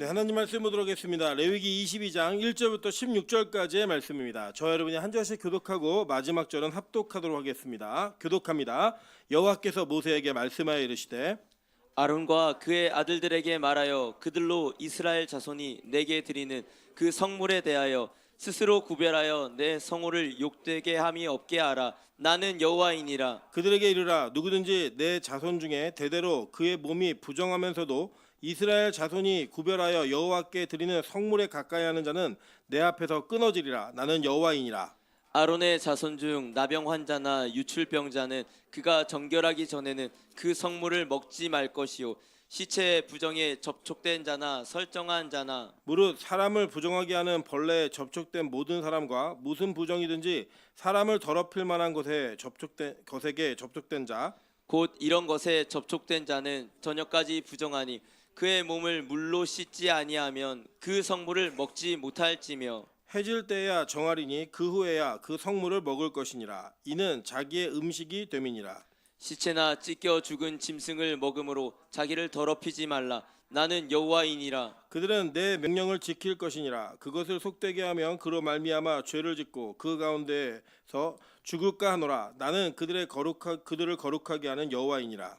네, 하나님 말씀 보도록 하겠습니다. 레위기 22장 1절부터 16절까지의 말씀입니다. 저와 여러분이 한 절씩 교독하고 마지막 절은 합독하도록 하겠습니다. 교독합니다. 여호와께서 모세에게 말씀하여 이르시되 아론과 그의 아들들에게 말하여 그들로 이스라엘 자손이 내게 드리는 그 성물에 대하여 스스로 구별하여 내 성호를 욕되게 함이 없게 하라. 나는 여호와이니라. 그들에게 이르라. 누구든지 내 자손 중에 대대로 그의 몸이 부정하면서도 이스라엘 자손이 구별하여 여호와께 드리는 성물에 가까이 하는 자는 내 앞에서 끊어지리라. 나는 여호와이니라. 아론의 자손 중 나병 환자나 유출병자는 그가 정결하기 전에는 그 성물을 먹지 말 것이요 시체의 부정에 접촉된 자나 설정한 자나 무릇 사람을 부정하게 하는 벌레에 접촉된 모든 사람과 무슨 부정이든지 사람을 더럽힐 만한 것에 것에게 접촉된 자 곧 이런 것에 접촉된 자는 저녁까지 부정하니 그의 몸을 물로 씻지 아니하면 그 성물을 먹지 못할지며 해질 때야 정하리니 그 후에야 그 성물을 먹을 것이니라. 이는 자기의 음식이 됨이니라. 시체나 찢겨 죽은 짐승을 먹음으로 자기를 더럽히지 말라. 나는 여호와이니라. 그들은 내 명령을 지킬 것이니라. 그것을 속되게 하면 그로 말미암아 죄를 짓고 그 가운데서 죽을까 하노라. 나는 그들을 거룩하게 하는 여호와이니라.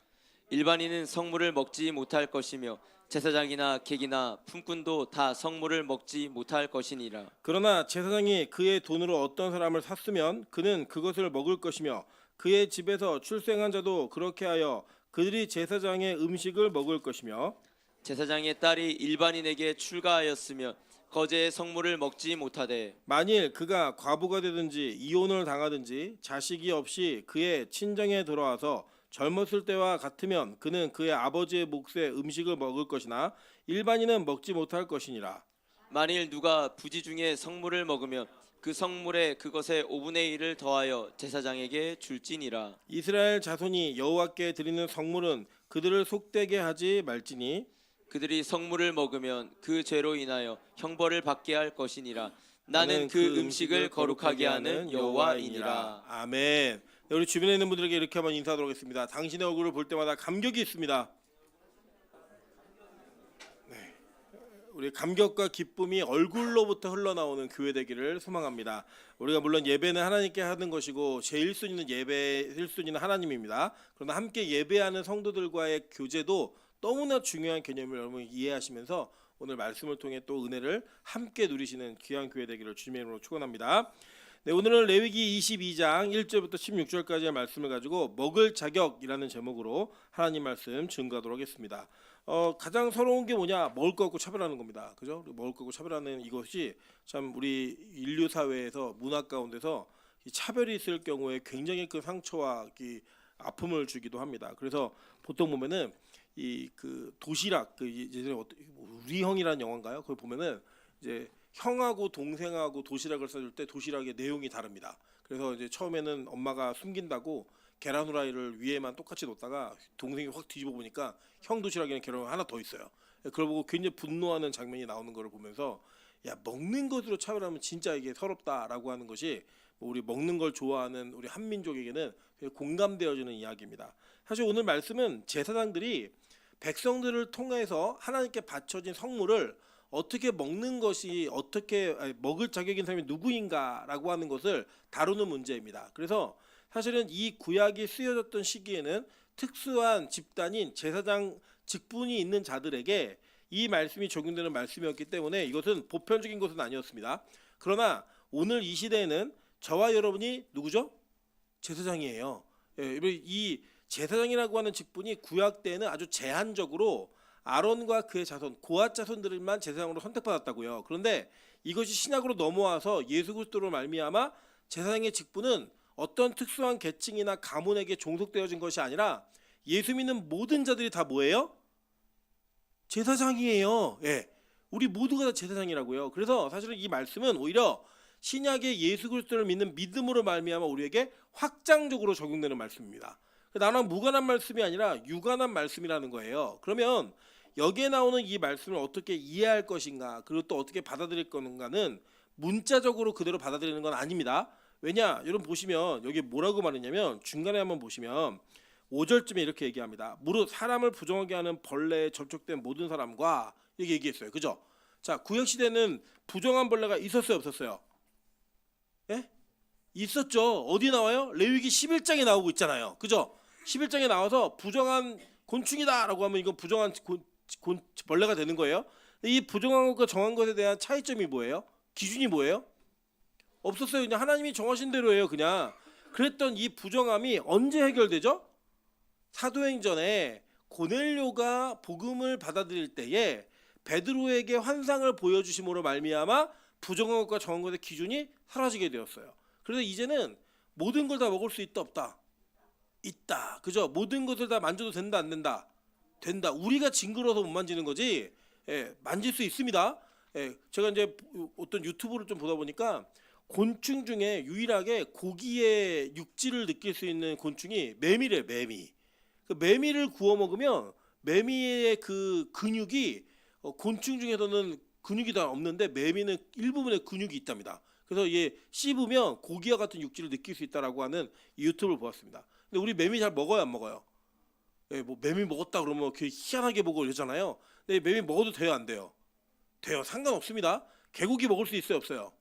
일반인은 성물을 먹지 못할 것이며 제사장이나 객이나 품꾼도 다 성물을 먹지 못할 것이니라. 그러나 제사장이 그의 돈으로 어떤 사람을 샀으면 그는 그것을 먹을 것이며 그의 집에서 출생한 자도 그렇게 하여 그들이 제사장의 음식을 먹을 것이며 제사장의 딸이 일반인에게 출가하였으며 거제의 성물을 먹지 못하되 만일 그가 과부가 되든지 이혼을 당하든지 자식이 없이 그의 친정에 들어와서 젊었을 때와 같으면 그는 그의 아버지의 몫의 음식을 먹을 것이나 일반인은 먹지 못할 것이니라. 만일 누가 부지 중에 성물을 먹으면 그 성물에 그것의 5분의 1을 더하여 제사장에게 줄지니라. 이스라엘 자손이 여호와께 드리는 성물은 그들을 속되게 하지 말지니 그들이 성물을 먹으면 그 죄로 인하여 형벌을 받게 할 것이니라. 나는 그 음식을 거룩하게 하는 여호와이니라. 아멘. 네, 우리 주변에 있는 분들에게 이렇게 한번 인사하도록 하겠습니다. 당신의 얼굴을 볼 때마다 감격이 있습니다. 네, 우리 감격과 기쁨이 얼굴로부터 흘러나오는 교회 되기를 소망합니다. 우리가 물론 예배는 하나님께 하는 것이고 제일 순위는 예배 1순위는 하나님입니다. 그러나 함께 예배하는 성도들과의 교제도 너무나 중요한 개념을 여러분 이해하시면서 오늘 말씀을 통해 또 은혜를 함께 누리시는 귀한 교회 되기를 주님의 이름으로 축원합니다. 네, 오늘은 레위기 22장 1절부터 16절까지의 말씀을 가지고 먹을 자격이라는 제목으로 하나님 말씀 증거하도록 하겠습니다. 가장 서러운 게 뭐냐? 먹을 거 갖고 차별하는 겁니다. 그죠? 먹을 거 갖고 차별하는 이것이 참 우리 인류 사회에서 문화 가운데서 이 차별이 있을 경우에 굉장히 큰 상처와 아픔을 주기도 합니다. 그래서 보통 보면은 이 그 도시락 예전에 우리 형이라는 영화인가요? 거기 보면은 이제 형하고 동생하고 도시락을 싸줄 때 도시락의 내용이 다릅니다. 그래서 이제 처음에는 엄마가 숨긴다고 계란 후라이를 위에만 똑같이 놓다가 동생이 확 뒤집어 보니까 형 도시락에는 계란 하나 더 있어요. 그걸 보고 굉장히 분노하는 장면이 나오는 걸 보면서 야, 먹는 것으로 차별하면 진짜 이게 서럽다라고 하는 것이 우리 먹는 걸 좋아하는 우리 한민족에게는 공감되어지는 이야기입니다. 사실 오늘 말씀은 제사장들이 백성들을 통해서 하나님께 바쳐진 성물을 어떻게 먹는 것이 먹을 자격인 사람이 누구인가라고 하는 것을 다루는 문제입니다. 그래서 사실은 이 구약이 쓰여졌던 시기에는 특수한 집단인 제사장 직분이 있는 자들에게 이 말씀이 적용되는 말씀이었기 때문에 이것은 보편적인 것은 아니었습니다. 그러나 오늘 이 시대에는 저와 여러분이 누구죠? 제사장이에요. 이 제사장이라고 하는 직분이 구약 때에는 아주 제한적으로 아론과 그의 자손, 고앗 자손들만 제사장으로 선택받았다고요. 그런데 이것이 신약으로 넘어와서 예수 그리스도로 말미암아 제사장의 직분은 어떤 특수한 계층이나 가문에게 종속되어진 것이 아니라 예수 믿는 모든 자들이 다 뭐예요? 제사장이에요. 예, 우리 모두가 다 제사장이라고요. 그래서 사실은 이 말씀은 오히려 신약의 예수 그리스도를 믿는 믿음으로 말미암아 우리에게 확장적으로 적용되는 말씀입니다. 나랑 무관한 말씀이 아니라 유관한 말씀이라는 거예요. 그러면 여기에 나오는 이 말씀을 어떻게 이해할 것인가, 그리고 또 어떻게 받아들일 건가는 문자적으로 그대로 받아들이는 건 아닙니다. 왜냐? 여러분 보시면 여기 뭐라고 말했냐면 중간에 한번 보시면 5절쯤에 이렇게 얘기합니다. 무릇 사람을 부정하게 하는 벌레에 접촉된 모든 사람과 이렇게 얘기했어요. 그죠? 자, 구약 시대는 부정한 벌레가 있었어요, 없었어요? 예? 있었죠. 어디 나와요? 레위기 11장에 나오고 있잖아요. 그죠? 11장에 나와서 부정한 곤충이다라고 하면 이건 부정한 벌레가 되는 거예요. 이 부정한 것과 정한 것에 대한 차이점이 뭐예요? 기준이 뭐예요? 없었어요. 그냥 하나님이 정하신 대로예요. 그냥. 그랬던 이 부정함이 언제 해결되죠? 사도행전에 고넬료가 복음을 받아들일 때에 베드로에게 환상을 보여주심으로 말미암아 부정한 것과 정한 것의 기준이 사라지게 되었어요. 그래서 이제는 모든 걸 다 먹을 수 있다 없다? 있다. 그죠? 모든 것을 다 만져도 된다 안 된다? 된다. 우리가 징그러워서 못 만지는 거지. 예, 만질 수 있습니다. 예, 제가 이제 어떤 유튜브를 좀 보다 보니까 곤충 중에 유일하게 고기의 육질을 느낄 수 있는 곤충이 매미래. 매미. 그 매미를 구워 먹으면 매미의 그 근육이 곤충 중에서는 근육이 다 없는데 매미는 일부분의 근육이 있답니다. 그래서 얘 씹으면 고기와 같은 육질을 느낄 수 있다라고 하는 이 유튜브를 보았습니다. 근데 우리 매미 잘 먹어요, 안 먹어요? 예, 뭐 매미 먹었다 그러면 이렇게 희한하게 보고 이러잖아요. 근데 매미 먹어도 돼요, 안 돼요? 돼요. 상관없습니다. 개고기 먹을 수 있어요, 없어요?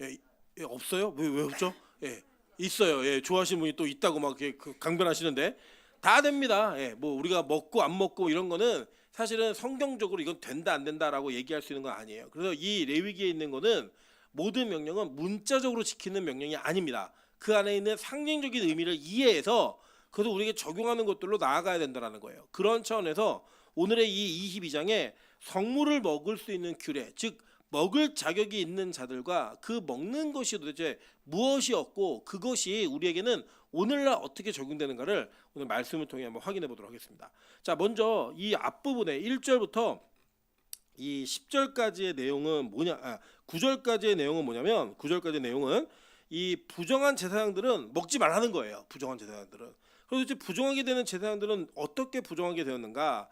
예, 예, 없어요? 왜 없죠? 예, 있어요. 예, 좋아하시는 분이 또 있다고 막 이렇게 강변하시는데 다 됩니다. 예, 뭐 우리가 먹고 안 먹고 이런 거는 사실은 성경적으로 이건 된다 안 된다라고 얘기할 수 있는 건 아니에요. 그래서 이 레위기에 있는 거는 모든 명령은 문자적으로 지키는 명령이 아닙니다. 그 안에 있는 상징적인 의미를 이해해서 그래서 우리에게 적용하는 것들로 나아가야 된다는 거예요. 그런 차원에서 오늘의 이 22장에 성물을 먹을 수 있는 규례, 즉 먹을 자격이 있는 자들과 그 먹는 것이 도대체 무엇이었고 그것이 우리에게는 오늘날 어떻게 적용되는가를 오늘 말씀을 통해 한번 확인해 보도록 하겠습니다. 자, 먼저 이 앞부분에 1절부터 이 10절까지의 내용은 뭐냐? 9절까지의 내용은 뭐냐면 9절까지의 내용은 이 부정한 제사장들은 먹지 말라는 거예요. 부정한 제사장들은. 그래서 이제 부정하게 되는 제사장들은 어떻게 부정하게 되었는가?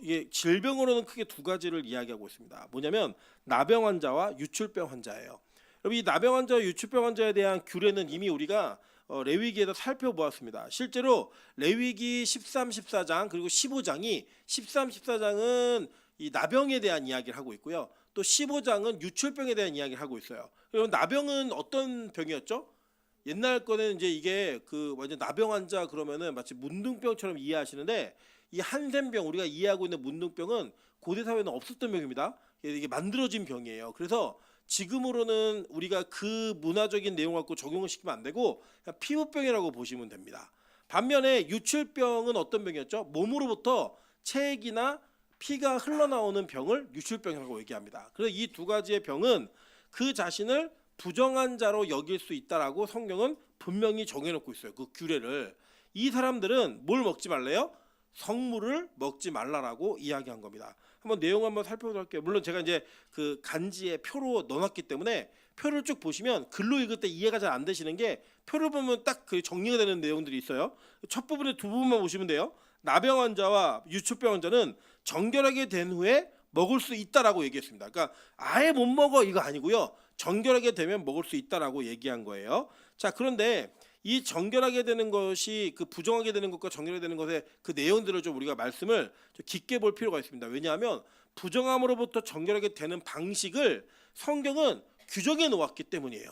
이게 질병으로는 크게 두 가지를 이야기하고 있습니다. 뭐냐면 나병 환자와 유출병 환자예요. 여러분 이 나병 환자와 유출병 환자에 대한 규례는 이미 우리가 레위기에서 살펴보았습니다. 실제로 레위기 13, 14장 그리고 15장이 13, 14장은 이 나병에 대한 이야기를 하고 있고요. 또 15장은 유출병에 대한 이야기를 하고 있어요. 그럼 나병은 어떤 병이었죠? 옛날 거는 이제 이게 그 완전 나병 환자 그러면은 마치 문둥병처럼 이해하시는데 이 한센병 우리가 이해하고 있는 문둥병은 고대 사회는 없었던 병입니다. 이게 만들어진 병이에요. 그래서 지금으로는 우리가 그 문화적인 내용 갖고 적용을 시키면 안 되고 그냥 피부병이라고 보시면 됩니다. 반면에 유출병은 어떤 병이었죠? 몸으로부터 체액이나 피가 흘러나오는 병을 유출병이라고 얘기합니다. 그래서 이 두 가지의 병은 그 자신을 부정한 자로 여길 수 있다라고 성경은 분명히 정해놓고 있어요. 그 규례를. 이 사람들은 뭘 먹지 말래요? 성물을 먹지 말라라고 이야기한 겁니다. 한번 내용 한번 살펴보도록 할게요. 물론 제가 이제 그 간지에 표로 넣어놨기 때문에 표를 쭉 보시면 글로 읽을 때 이해가 잘 안 되시는 게 표를 보면 딱 그 정리가 되는 내용들이 있어요. 첫 부분에 두 부분만 보시면 돼요. 나병 환자와 유출병 환자는 정결하게 된 후에 먹을 수 있다라고 얘기했습니다. 그러니까 아예 못 먹어 이거 아니고요. 정결하게 되면 먹을 수 있다라고 얘기한 거예요. 자, 그런데 이 정결하게 되는 것이 그 부정하게 되는 것과 정결하게 되는 것의 그 내용들을 좀 우리가 말씀을 좀 깊게 볼 필요가 있습니다. 왜냐하면 부정함으로부터 정결하게 되는 방식을 성경은 규정해 놓았기 때문이에요.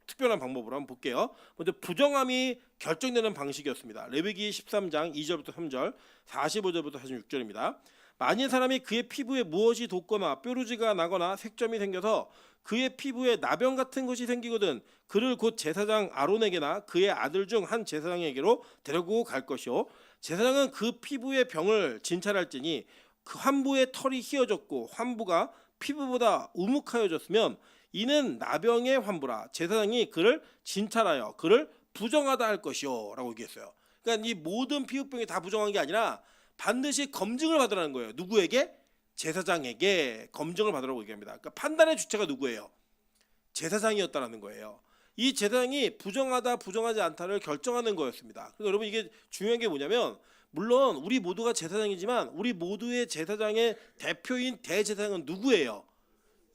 특별한 방법으로 한번 볼게요. 먼저 부정함이 결정되는 방식이었습니다. 레위기 13장 2절부터 3절, 45절부터 46절입니다. 만일 사람이 그의 피부에 무엇이 돋거나 뾰루지가 나거나 색점이 생겨서 그의 피부에 나병 같은 것이 생기거든 그를 곧 제사장 아론에게나 그의 아들 중 한 제사장에게로 데리고 갈 것이요 제사장은 그 피부의 병을 진찰할지니 그 환부의 털이 휘어졌고 환부가 피부보다 우묵하여졌으면 이는 나병의 환부라 제사장이 그를 진찰하여 그를 부정하다 할 것이요 라고 얘기했어요. 그러니까 이 모든 피부병이 다 부정한 게 아니라 반드시 검증을 받으라는 거예요. 누구에게? 제사장에게 검증을 받으라고 얘기합니다. 그러니까 판단의 주체가 누구예요? 제사장이었다라는 거예요. 이 제사장이 부정하다 부정하지 않다를 결정하는 거였습니다. 그래서 여러분 이게 중요한 게 뭐냐면 물론 우리 모두가 제사장이지만 우리 모두의 제사장의 대표인 대제사장은 누구예요?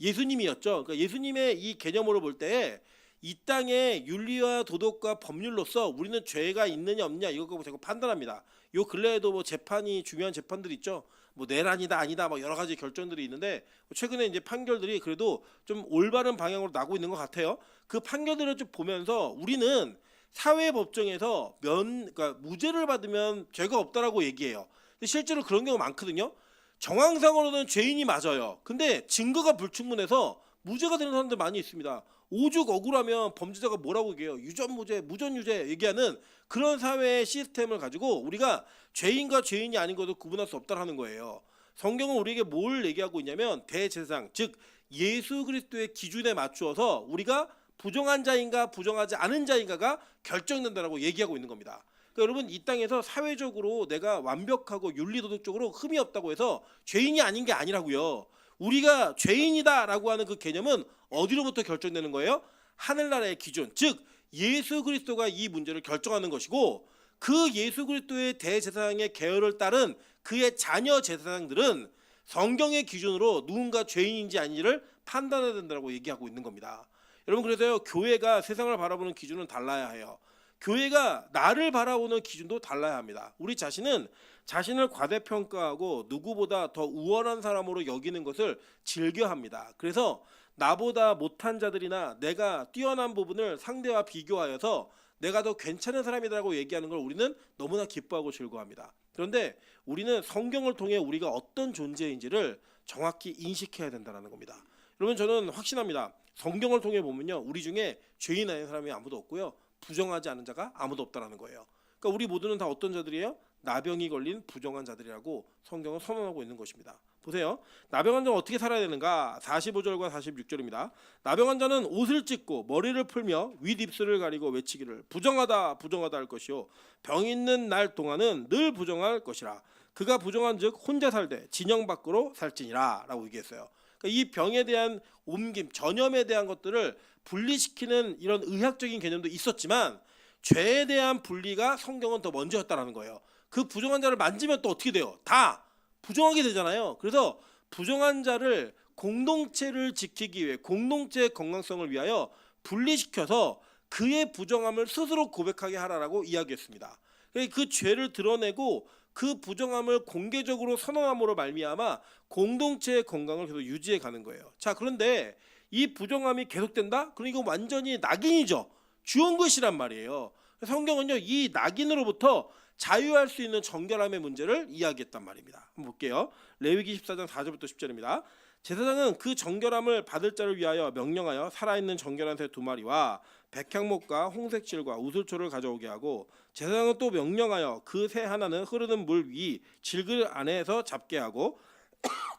예수님이었죠. 그러니까 예수님의 이 개념으로 볼 때 이 땅의 윤리와 도덕과 법률로서 우리는 죄가 있느냐 없느냐 이거 갖고 자꾸 판단합니다. 요 근래에도 뭐 재판이 중요한 재판들이 있죠. 뭐 내란이다 아니다 막 여러 가지 결정들이 있는데 최근에 이제 판결들이 그래도 좀 올바른 방향으로 나고 있는 것 같아요. 그 판결들을 좀 보면서 우리는 사회법정에서 그러니까 무죄를 받으면 죄가 없다라고 얘기해요. 근데 실제로 그런 경우가 많거든요. 정황상으로는 죄인이 맞아요. 근데 증거가 불충분해서 무죄가 되는 사람들 많이 있습니다. 오죽 억울하면 범죄자가 뭐라고 얘기해요. 유전무죄, 무전유죄 얘기하는 그런 사회의 시스템을 가지고 우리가 죄인과 죄인이 아닌 것을 구분할 수 없다는 거예요. 성경은 우리에게 뭘 얘기하고 있냐면 대제사장, 즉 예수 그리스도의 기준에 맞추어서 우리가 부정한 자인가 부정하지 않은 자인가가 결정된다라고 얘기하고 있는 겁니다. 그러니까 여러분 이 땅에서 사회적으로 내가 완벽하고 윤리도덕적으로 흠이 없다고 해서 죄인이 아닌 게 아니라고요. 우리가 죄인이다라고 하는 그 개념은 어디로부터 결정되는 거예요? 하늘나라의 기준, 즉 예수 그리스도가 이 문제를 결정하는 것이고 그 예수 그리스도의 대제사장의 계열을 따른 그의 자녀 제사장들은 성경의 기준으로 누군가 죄인인지 아닌지를 판단해야 된다고 얘기하고 있는 겁니다. 여러분 그래서요 교회가 세상을 바라보는 기준은 달라야 해요. 교회가 나를 바라보는 기준도 달라야 합니다. 우리 자신은 자신을 과대평가하고 누구보다 더 우월한 사람으로 여기는 것을 즐겨합니다. 그래서 나보다 못한 자들이나 내가 뛰어난 부분을 상대와 비교하여서 내가 더 괜찮은 사람이라고 얘기하는 걸 우리는 너무나 기뻐하고 즐거워합니다. 그런데 우리는 성경을 통해 우리가 어떤 존재인지를 정확히 인식해야 된다는 겁니다. 여러분 저는 확신합니다. 성경을 통해 보면요 우리 중에 죄인 아닌 사람이 아무도 없고요 부정하지 않은 자가 아무도 없다라는 거예요. 그러니까 우리 모두는 다 어떤 자들이에요? 나병이 걸린 부정한 자들이라고 성경은 선언하고 있는 것입니다. 보세요. 나병한 자는 어떻게 살아야 되는가? 45절과 46절입니다. 나병한 자는 옷을 찢고 머리를 풀며 윗입술을 가리고 외치기를 부정하다 부정하다 할 것이요 병 있는 날 동안은 늘 부정할 것이라. 그가 부정한즉 혼자 살되 진영 밖으로 살지니라 라고 얘기했어요. 그러니까 이 병에 대한 옮김, 전염에 대한 것들을 분리시키는 이런 의학적인 개념도 있었지만 죄에 대한 분리가 성경은 더 먼저였다라는 거예요. 그 부정한 자를 만지면 또 어떻게 돼요? 다 부정하게 되잖아요. 그래서 부정한 자를 공동체를 지키기 위해 공동체의 건강성을 위하여 분리시켜서 그의 부정함을 스스로 고백하게 하라라고 이야기했습니다. 그 죄를 드러내고 그 부정함을 공개적으로 선언함으로 말미암아 공동체의 건강을 계속 유지해 가는 거예요. 자, 그런데 이 부정함이 계속된다? 그럼 이거 완전히 낙인이죠. 주운 것이란 말이에요. 성경은요 이 낙인으로부터 자유할 수 있는 정결함의 문제를 이야기했단 말입니다. 한번 볼게요. 레위기 14장 4절부터 10절입니다. 제사장은 그 정결함을 받을 자를 위하여 명령하여 살아있는 정결한 새 2마리와 백향목과 홍색실과 우슬초를 가져오게 하고 제사장은 또 명령하여 그 새 하나는 흐르는 물 위 질그 안에서 잡게 하고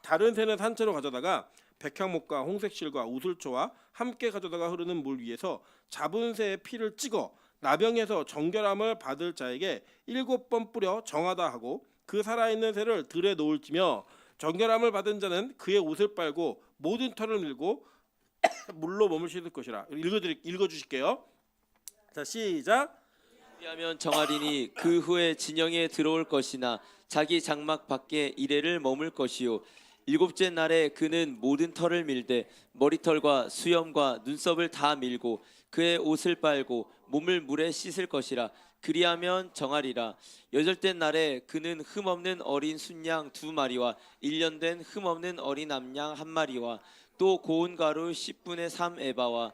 다른 새는 산채로 가져다가 백향목과 홍색실과 우슬초와 함께 가져다가 흐르는 물 위에서 잡은 새의 피를 찍어 나병에서 정결함을 받을 자에게 7번 뿌려 정하다 하고 그 살아있는 새를 들에 놓을지며 정결함을 받은 자는 그의 옷을 빨고 모든 털을 밀고 물로 몸을 씻을 것이라. 읽어주실게요. 자 시작. 하면 정하리니 그 후에 진영에 들어올 것이나 자기 장막 밖에 이래를 머물 것이요 7째 날에 그는 모든 털을 밀되 머리털과 수염과 눈썹을 다 밀고 그의 옷을 빨고 몸을 물에 씻을 것이라. 그리하면 정하리라. 8째 날에 그는 흠없는 어린 순양 2마리와 1년 된 흠없는 어린 암양 1마리와 또 고운 가루 10분의 3 에바와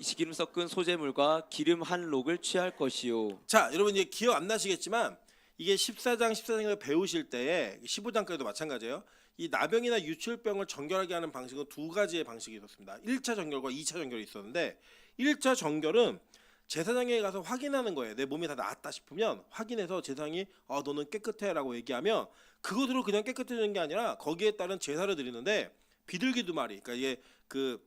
기름 섞은 소재물과 기름 한 록을 취할 것이요. 자 여러분 이제 기억 안 나시겠지만 이게 14장을 배우실 때에 15장까지도 마찬가지예요. 이 나병이나 유출병을 정결하게 하는 방식은 2가지의 방식이 있었습니다. 1차 정결과 2차 정결이 있었는데 1차 정결은 제사장에 가서 확인하는 거예요. 내 몸이 다 나았다 싶으면 확인해서 제사장이 너는 깨끗해 라고 얘기하면 그것으로 그냥 깨끗해지는 게 아니라 거기에 따른 제사를 드리는데 비둘기 2마리, 그러니까 이게 그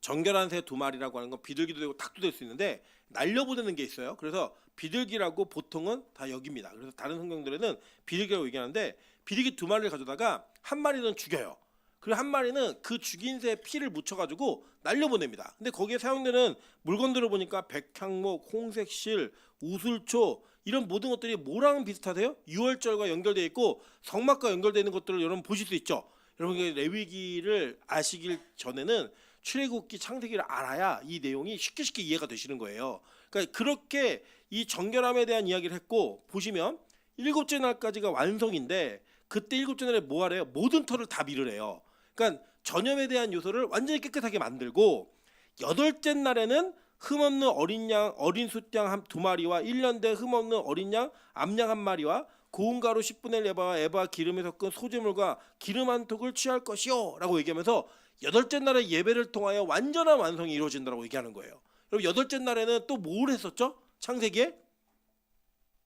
정결한 새 2마리라고 하는 건 비둘기도 되고 닭도 될 수 있는데 날려보내는 게 있어요. 그래서 비둘기라고 보통은 다 여깁니다. 그래서 다른 성경들에는 비둘기라고 얘기하는데 비둘기 2마리를 가져다가 한 마리는 죽여요. 그리고 한 마리는 그 죽인 새의 피를 묻혀가지고 날려보냅니다. 근데 거기에 사용되는 물건들을 보니까 백향목, 홍색실, 우슬초 이런 모든 것들이 뭐랑 비슷하대요? 유월절과 연결되어 있고 성막과 연결되어 있는 것들을 여러분 보실 수 있죠. 여러분 레위기를 아시길 전에는 출애굽기 창세기를 알아야 이 내용이 쉽게 이해가 되시는 거예요. 그러니까 그렇게 이 정결함에 대한 이야기를 했고, 보시면 일곱째 날까지가 완성인데 그때 일곱째 날에 뭐 하래요? 모든 털을 다 밀으래요. 그러니까 전염에 대한 요소를 완전히 깨끗하게 만들고, 여덟째 날에는 흠없는 어린 양, 어린 숫양 두 마리와 1년 된 흠없는 어린 양, 암양 한 마리와 고운 가루 10분의 1 에바와 에바 기름에 섞은 소재물과 기름 한 톡을 취할 것이요 라고 얘기하면서 여덟째 날에 예배를 통하여 완전한 완성이 이루어진다고 얘기하는 거예요. 그럼 여덟째 날에는 또 뭘 했었죠? 창세기에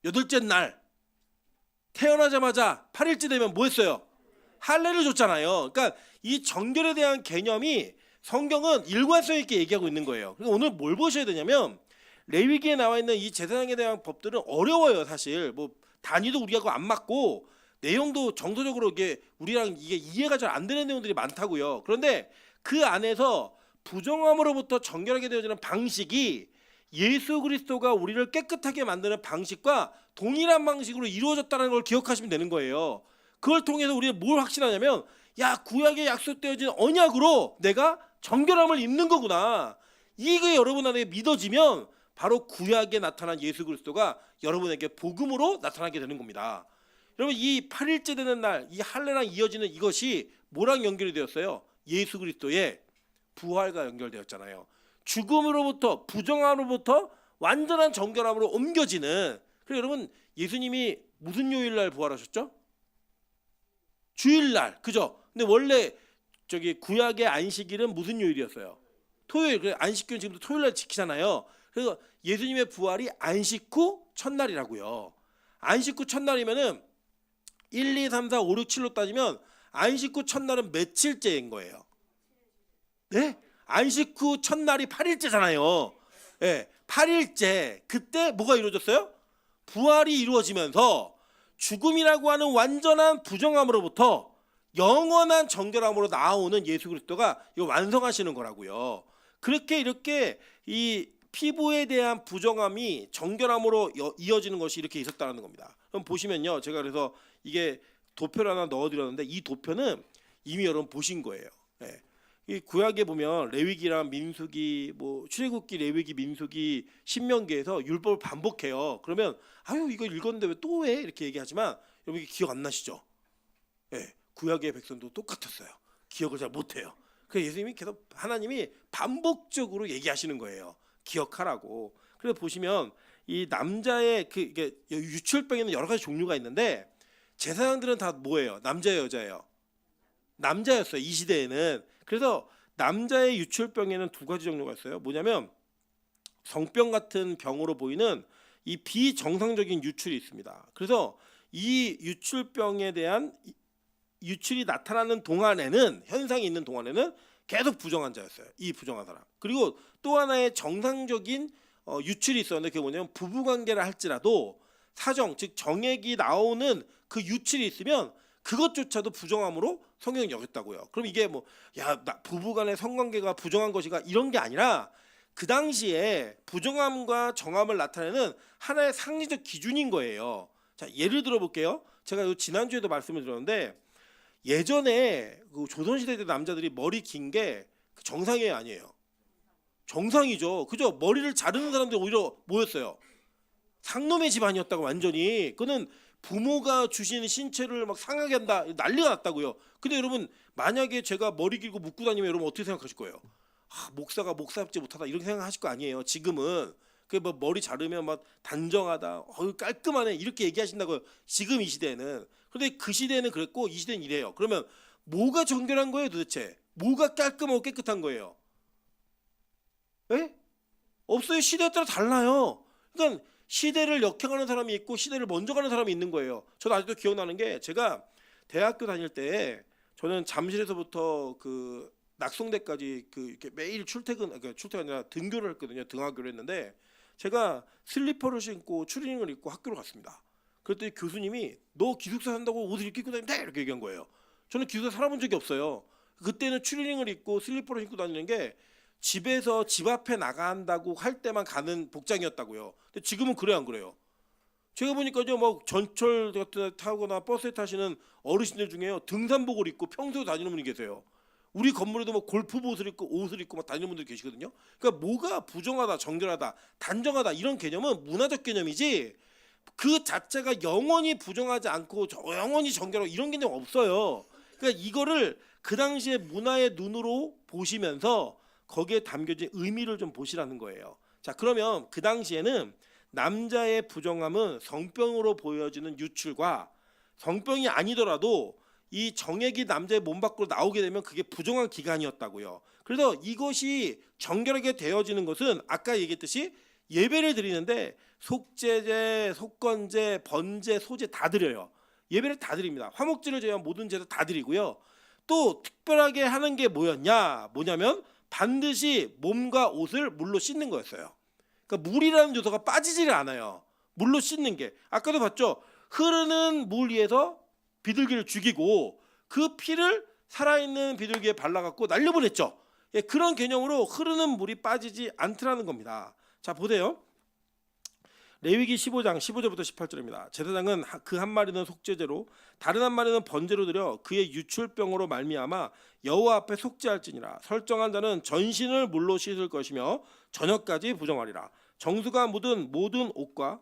여덟째 날 태어나자마자 8일째 되면 뭐 했어요? 할례를 줬잖아요. 그러니까 이 정결에 대한 개념이 성경은 일관성 있게 얘기하고 있는 거예요. 그러니까 오늘 뭘 보셔야 되냐면, 레위기에 나와 있는 이 제사장에 대한 법들은 어려워요. 사실 뭐 단위도 우리하고 안 맞고 내용도 정서적으로 이게 우리랑 이게 이해가 잘 안 되는 내용들이 많다고요. 그런데 그 안에서 부정함으로부터 정결하게 되어지는 방식이 예수 그리스도가 우리를 깨끗하게 만드는 방식과 동일한 방식으로 이루어졌다는 걸 기억하시면 되는 거예요. 그걸 통해서 우리는 뭘 확신하냐면, 야, 구약에 약속되어진 언약으로 내가 정결함을 입는 거구나. 이게 여러분 안에 믿어지면 바로 구약에 나타난 예수 그리스도가 여러분에게 복음으로 나타나게 되는 겁니다. 여러분, 이 8일째 되는 날, 이 할례랑 이어지는 이것이 뭐랑 연결이 되었어요? 예수 그리스도의 부활과 연결되었잖아요. 죽음으로부터, 부정함으로부터 완전한 정결함으로 옮겨지는. 그래서 여러분, 예수님이 무슨 요일날 부활하셨죠? 주일날, 그죠? 근데 원래 구약의 안식일은 무슨 요일이었어요? 토요일. 그래서 안식일은 지금도 토요일날 지키잖아요. 그래서 예수님의 부활이 안식 후 첫날이라고요. 안식 후 첫날이면은 1, 2, 3, 4, 5, 6, 7로 따지면 안식 후 첫날은 며칠째인 거예요? 네? 안식 후 첫날이 8일째잖아요. 네, 8일째. 그때 뭐가 이루어졌어요? 부활이 이루어지면서 죽음이라고 하는 완전한 부정함으로부터 영원한 정결함으로 나오는 예수 그리스도가 이거 완성하시는 거라고요. 그렇게 이렇게 이 피부에 대한 부정함이 정결함으로 이어지는 것이 이렇게 있었다는 겁니다. 그럼 보시면요, 제가 그래서 이게 도표를 하나 넣어드렸는데, 이 도표는 이미 여러분 보신 거예요. 네. 이 구약에 보면 레위기랑 민수기, 뭐 출애굽기, 레위기, 민수기, 신명기에서 율법을 반복해요. 그러면 아유, 이거 읽었는데 왜 또 해? 이렇게 얘기하지만 여러분, 이게 기억 안 나시죠? 네. 구약의 백성도 똑같았어요. 기억을 잘 못해요. 그래서 예수님이 계속, 하나님이 반복적으로 얘기하시는 거예요. 기억하라고. 그래서 보시면 이 남자의 이게 유출병에는 여러 가지 종류가 있는데, 제사장들은 다 뭐예요? 남자예요, 여자예요? 남자였어요, 이 시대에는. 그래서 남자의 유출병에는 두 가지 종류가 있어요. 뭐냐면 성병 같은 병으로 보이는 이 비정상적인 유출이 있습니다. 그래서 이 유출병에 대한 유출이 나타나는 동안에는, 현상이 있는 동안에는 계속 부정한 자였어요. 이 부정한 사람. 그리고 또 하나의 정상적인 유출이 있었는데, 그게 뭐냐면 부부관계를 할지라도 사정, 즉 정액이 나오는 그 유출이 있으면 그것조차도 부정함으로 성경이 여겼다고요. 그럼 이게 뭐, 야, 부부간의 성관계가 부정한 것이가, 이런 게 아니라 그 당시에 부정함과 정함을 나타내는 하나의 상징적 기준인 거예요. 자, 예를 들어 볼게요. 제가 지난주에도 말씀을 드렸는데, 예전에 그 조선시대 때 남자들이 머리 긴 게 정상이 아니에요. 정상이죠. 그죠? 머리를 자르는 사람들이 오히려 뭐였어요? 상놈의 집안이었다고. 완전히. 그는 부모가 주시는 신체를 막 상하게 한다, 난리가 났다고요. 근데 여러분, 만약에 제가 머리 길고 묶고 다니면 여러분 어떻게 생각하실 거예요? 아, 목사가 목사답지 못하다, 이렇게 생각하실 거 아니에요. 지금은 그 뭐 머리 자르면 막 단정하다, 깔끔하네, 이렇게 얘기하신다고요. 지금 이 시대에는. 그런데 그 시대에는 그랬고 이 시대는 이래요. 그러면 뭐가 정결한 거예요, 도대체? 뭐가 깔끔하고 깨끗한 거예요? 에? 없어요. 시대에 따라 달라요. 그러니까 시대를 역행하는 사람이 있고 시대를 먼저 가는 사람이 있는 거예요. 저도 아직도 기억나는 게, 제가 대학교 다닐 때 저는 잠실에서부터 그 낙성대까지 이렇게 매일 그러니까 출퇴근 아니라 등교를 했거든요. 등하교를 했는데, 제가 슬리퍼를 신고 추리닝을 입고 학교를 갔습니다. 그랬더니 교수님이, 너 기숙사 산다고 옷을 이렇게 입고 다니면 돼? 이렇게 얘기한 거예요. 저는 기숙사 살아본 적이 없어요. 그때는 추리닝을 입고 슬리퍼를 신고 다니는 게 집에서 집 앞에 나간다고 할 때만 가는 복장이었다고요. 근데 지금은 그래요, 안 그래요? 제가 보니까요, 막 전철 같은 데 타거나 버스에 타시는 어르신들 중에요, 등산복을 입고 평소에 다니는 분이 계세요. 우리 건물에도 뭐 골프 옷을 입고 막 다니는 분들 계시거든요. 그러니까 뭐가 부정하다, 정결하다, 단정하다 이런 개념은 문화적 개념이지 그 자체가 영원히 부정하지 않고 영원히 정결하고 이런 개념 없어요. 그러니까 이거를 그 당시에 문화의 눈으로 보시면서 거기에 담겨진 의미를 좀 보시라는 거예요. 자, 그러면 그 당시에는 남자의 부정함은 성병으로 보여지는 유출과 성병이 아니더라도 이 정액이 남자의 몸 밖으로 나오게 되면 그게 부정한 기간이었다고요. 그래서 이것이 정결하게 되어지는 것은 아까 얘기했듯이 예배를 드리는데 속죄제, 속건제, 번제, 소제 다 드려요. 예배를 다 드립니다. 화목제를 제외한 모든 제도 다 드리고요. 또 특별하게 하는 게 뭐냐면 반드시 몸과 옷을 물로 씻는 거였어요. 그러니까 물이라는 요소가 빠지지를 않아요. 물로 씻는 게 아까도 봤죠. 흐르는 물 위에서 비둘기를 죽이고 그 피를 살아있는 비둘기에 발라갖고 날려보냈죠. 예, 그런 개념으로 흐르는 물이 빠지지 않더라는 겁니다. 자, 보세요. 레위기 15장 15절부터 18절입니다. 제사장은 그 한 마리는 속죄제로 다른 한 마리는 번제로 드려 그의 유출병으로 말미암아 여호와 앞에 속죄할지니라. 설정한 자는 전신을 물로 씻을 것이며 저녁까지 부정하리라. 정수가 묻은 모든 옷과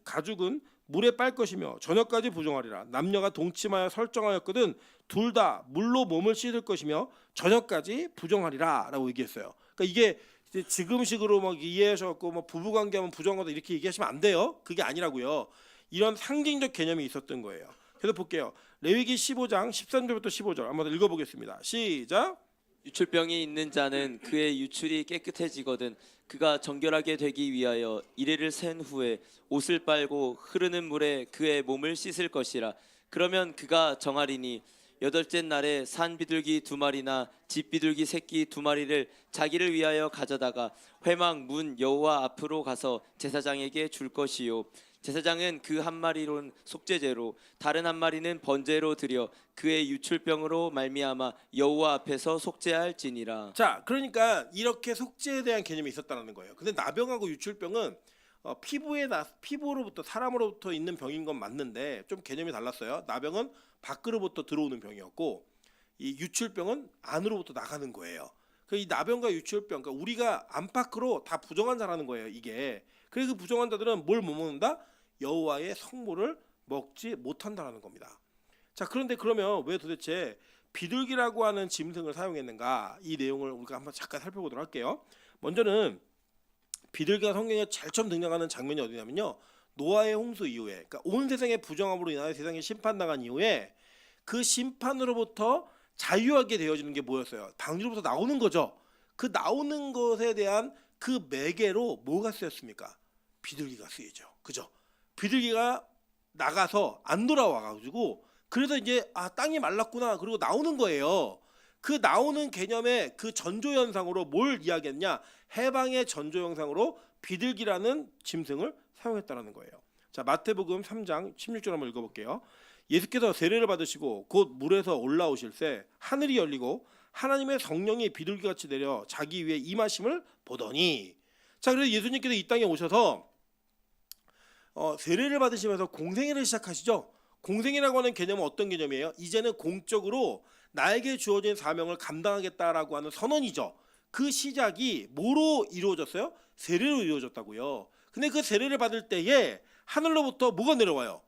가죽은 물에 빨 것이며 저녁까지 부정하리라. 남녀가 동침하여 설정하였거든 둘 다 물로 몸을 씻을 것이며 저녁까지 부정하리라라고 얘기했어요. 그러니까 이게 지금식으로 막 이해하셔갖고 뭐 부부관계하면 부정하다 이렇게 얘기하시면 안 돼요. 그게 아니라고요. 이런 상징적 개념이 있었던 거예요. 그래서 볼게요. 레위기 15장 13절부터 15절 한번 읽어보겠습니다. 시작. 유출병이 있는 자는 그의 유출이 깨끗해지거든 그가 정결하게 되기 위하여 이레를 센 후에 옷을 빨고 흐르는 물에 그의 몸을 씻을 것이라. 그러면 그가 정하리니 여덟째 날에 산 비둘기 2마리나 집 비둘기 새끼 2마리를 자기를 위하여 가져다가 회막 문 여호와 앞으로 가서 제사장에게 줄 것이요. 제사장은 그 한 마리로는 속죄제로 다른 한 마리는 번제로 드려 그의 유출병으로 말미암아 여호와 앞에서 속죄할지니라. 자, 그러니까 이렇게 속죄에 대한 개념이 있었다는 거예요. 근데 나병하고 유출병은 피부로부터 사람으로부터 있는 병인 건 맞는데 좀 개념이 달랐어요. 나병은 밖으로부터 들어오는 병이었고 이 유출병은 안으로부터 나가는 거예요. 이 나병과 유출병, 그러니까 우리가 안팎으로 다 부정한 자라는 거예요. 이게. 그래서 그 부정한 자들은 뭘 못 먹는다? 여호와의 성물을 먹지 못한다라는 겁니다. 자, 그런데 그러면 왜 도대체 비둘기라고 하는 짐승을 사용했는가? 이 내용을 우리가 한번 잠깐 살펴보도록 할게요. 먼저는 비둘기가 성경에 제일 처음 등장하는 장면이 어디냐면요. 노아의 홍수 이후에, 그러니까 온 세상의 부정함으로 인하여 세상이 심판당한 이후에 그 심판으로부터 자유하게 되어지는 게 뭐였어요? 방주로부터 나오는 거죠. 그 나오는 것에 대한 그 매개로 뭐가 쓰였습니까? 비둘기가 쓰이죠. 그죠? 비둘기가 나가서 안 돌아와가지고 그래서 이제 땅이 말랐구나 그리고 나오는 거예요. 그 나오는 개념의 그 전조현상으로 뭘 이야기했냐? 해방의 전조현상으로 비둘기라는 짐승을 사용했다는 거예요. 자, 마태복음 3장 16절 한번 읽어볼게요. 예수께서 세례를 받으시고 곧 물에서 올라오실새 하늘이 열리고 하나님의 성령이 비둘기같이 내려 자기 위에 임하심을 보더니. 자, 그래서 예수님께서 이 땅에 오셔서 세례를 받으시면서 공생애를 시작하시죠. 공생애라고 하는 개념은 어떤 개념이에요? 이제는 공적으로 나에게 주어진 사명을 감당하겠다라고 하는 선언이죠. 그 시작이 뭐로 이루어졌어요? 세례로 이루어졌다고요. 근데 그 세례를 받을 때에 하늘로부터 뭐가 내려와요?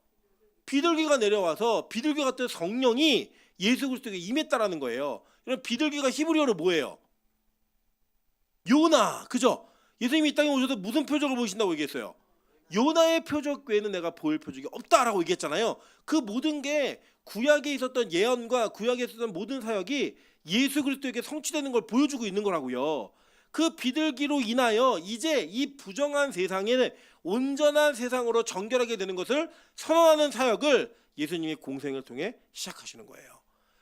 비둘기가 내려와서 비둘기 같은 성령이 예수 그리스도에게 임했다라는 거예요. 그럼 비둘기가 히브리어로 뭐예요? 요나, 그죠? 예수님이 이 땅에 오셔서 무슨 표적을 보이신다고 얘기했어요? 요나의 표적 외에는 내가 보일 표적이 없다라고 얘기했잖아요. 그 모든 게 구약에 있었던 예언과 구약에 있었던 모든 사역이 예수 그리스도에게 성취되는 걸 보여주고 있는 거라고요. 그 비둘기로 인하여 이제 이 부정한 세상에 온전한 세상으로 정결하게 되는 것을 선언하는 사역을 예수님의 공생을 통해 시작하시는 거예요.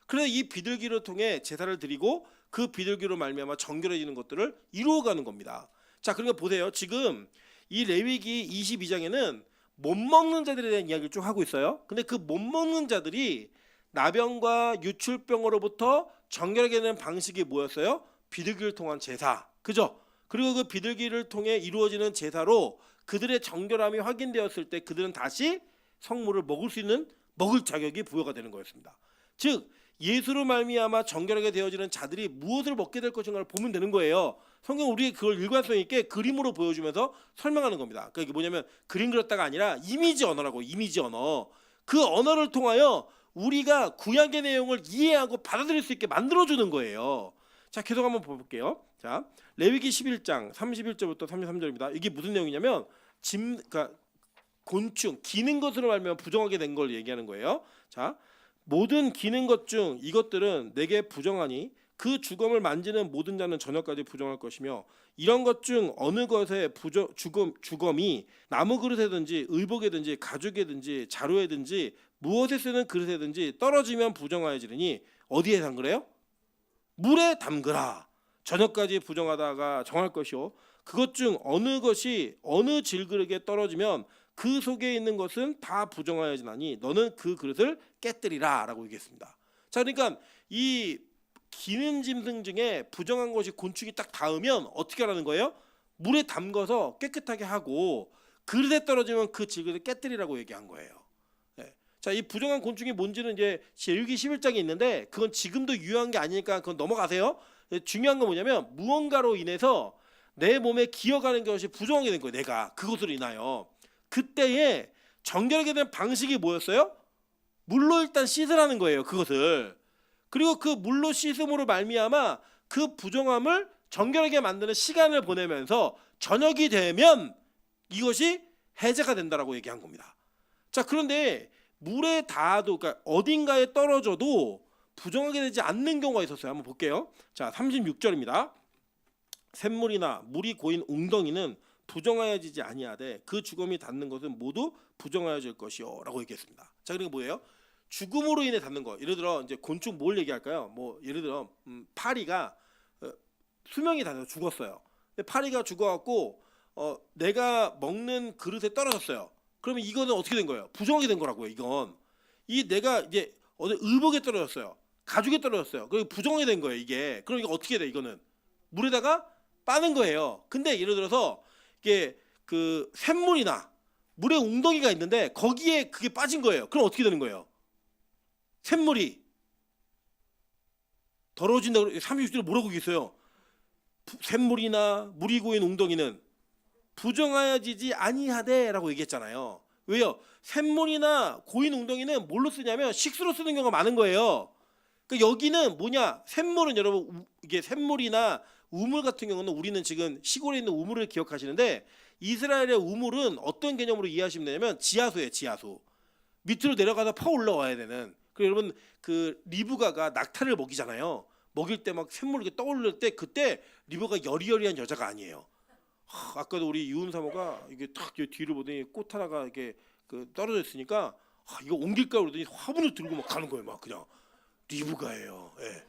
그래서 이 비둘기를 통해 제사를 드리고 그 비둘기로 말미암아 정결해지는 것들을 이루어가는 겁니다. 자, 그러니까 보세요. 지금 이 레위기 22장에는 못 먹는 자들에 대한 이야기를 쭉 하고 있어요. 근데 그 못 먹는 자들이 나병과 유출병으로부터 정결하게 되는 방식이 뭐였어요? 비둘기를 통한 제사, 그죠? 그리고 그 비둘기를 통해 이루어지는 제사로 그들의 정결함이 확인되었을 때 그들은 다시 성물을 먹을 수 있는 먹을 자격이 부여가 되는 거였습니다. 즉 예수로 말미암아 정결하게 되어지는 자들이 무엇을 먹게 될 것인가를 보면 되는 거예요. 성경 우리 그걸 일관성 있게 그림으로 보여주면서 설명하는 겁니다. 그러니까 이게 뭐냐면 그림 그렸다가 아니라 이미지 언어라고. 이미지 언어. 그 언어를 통하여 우리가 구약의 내용을 이해하고 받아들일 수 있게 만들어주는 거예요. 자, 계속 한번 볼게요. 자, 레위기 11장 31절부터 33절입니다. 이게 무슨 내용이냐면 그러니까 곤충, 기는 것으로 말미암아 부정하게 된 걸 얘기하는 거예요. 자, 모든 기는 것 중 이것들은 내게 부정하니 그 주검을 만지는 모든 자는 저녁까지 부정할 것이며 이런 것 중 어느 것에 주검이 나무 그릇에든지 의복에든지 가죽에든지 자루에든지 무엇에 쓰는 그릇에든지 떨어지면 부정하여지리니 어디에 담그래요? 물에 담그라. 저녁까지 부정하다가 정할 것이요 그것 중 어느 것이 어느 질그릇에 떨어지면 그 속에 있는 것은 다 부정하여지나니 너는 그 그릇을 깨뜨리라 라고 얘기했습니다. 자, 그러니까 이 기는 짐승 중에 부정한 것이 곤충이 딱 닿으면 어떻게 하라는 거예요? 물에 담가서 깨끗하게 하고 그릇에 떨어지면 그 질그릇을 깨뜨리라고 얘기한 거예요. 네. 자, 이 부정한 곤충이 뭔지는 이제 레위기 11장에 있는데 그건 지금도 유효한 게 아니니까 그건 넘어가세요. 중요한 건 뭐냐면 무언가로 인해서 내 몸에 기어가는 것이 부정하게 된 거예요. 내가 그것으로 인하여. 그때에 정결하게 된 방식이 뭐였어요? 물로 일단 씻으라는 거예요. 그것을. 그리고 그 물로 씻음으로 말미암아 그 부정함을 정결하게 만드는 시간을 보내면서 저녁이 되면 이것이 해제가 된다라고 얘기한 겁니다. 자, 그런데 물에 닿아도 그러니까 어딘가에 떨어져도 부정하게 되지 않는 경우가 있었어요. 한번 볼게요. 자, 36절입니다. 샘물이나 물이 고인 웅덩이는 부정하여지지 아니하되 그 죽음이 닿는 것은 모두 부정하여질 것이요라고 얘기했습니다. 자, 그러니까 뭐예요? 죽음으로 인해 닿는 거. 예를 들어 이제 곤충 뭘 얘기할까요? 뭐 예를 들어 파리가 수명이 다 돼서 죽었어요. 근데 파리가 죽어갖고 내가 먹는 그릇에 떨어졌어요. 그러면 이거는 어떻게 된 거예요? 부정하게 된 거라고요. 이건 이 내가 이제 어디 의복에 떨어졌어요. 가죽에 떨어졌어요. 그리고 부정하게 된 거예요. 이게 그럼 이거 어떻게 돼? 이거는 물에다가 빠는 거예요. 근데 예를 들어서 이게 그 샘물이나 물에 웅덩이가 있는데 거기에 그게 빠진 거예요. 그럼 어떻게 되는 거예요? 샘물이 더러워진다고 36절에 뭐라고 얘기했어요? 샘물이나 물이 고인 웅덩이는 부정하여지지 아니하되라고 얘기했잖아요. 왜요? 샘물이나 고인 웅덩이는 뭘로 쓰냐면 식수로 쓰는 경우가 많은 거예요. 그러니까 여기는 뭐냐? 샘물은 여러분 이게 샘물이나 우물 같은 경우는 우리는 지금 시골에 있는 우물을 기억하시는데 이스라엘의 우물은 어떤 개념으로 이해하시면 되냐면 지하수예요. 지하수. 밑으로 내려가서 퍼 올라와야 되는. 그리고 여러분 그 리브가가 낙타를 먹이잖아요. 먹일 때 막 샘물 이렇게 떠오를 때 그때 리브가 여리여리한 여자가 아니에요. 아까도 우리 유은 사모가 이게 탁 뒤로 보더니 꽃 하나가 이렇게 그 떨어져 있으니까 이거 옮길까 그러더니 화분을 들고 막 가는 거예요. 막 그냥 리브가예요. 예.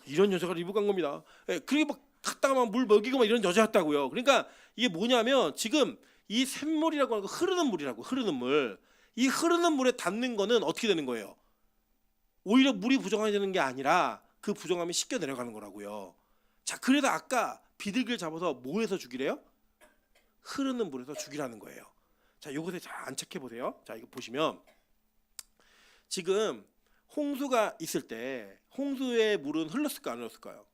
이런 여자가 리브가인 겁니다. 예. 그렇게 막 갔다가 막 물 먹이고 막 이런 여자였다고요. 그러니까 이게 뭐냐면 지금 이 샘물이라고 하는 거 흐르는 물이라고. 흐르는 물. 이 흐르는 물에 닿는 거는 어떻게 되는 거예요? 오히려 물이 부정해지는 게 아니라 그 부정함이 씻겨 내려가는 거라고요. 자, 그래서 아까 비둘기를 잡아서 뭐에서 죽이래요? 흐르는 물에서 죽이라는 거예요. 자, 요것에 잘 안착해 보세요. 자, 이거 보시면 지금 홍수가 있을 때 홍수의 물은 흘렀을까 안 흘렀을까요?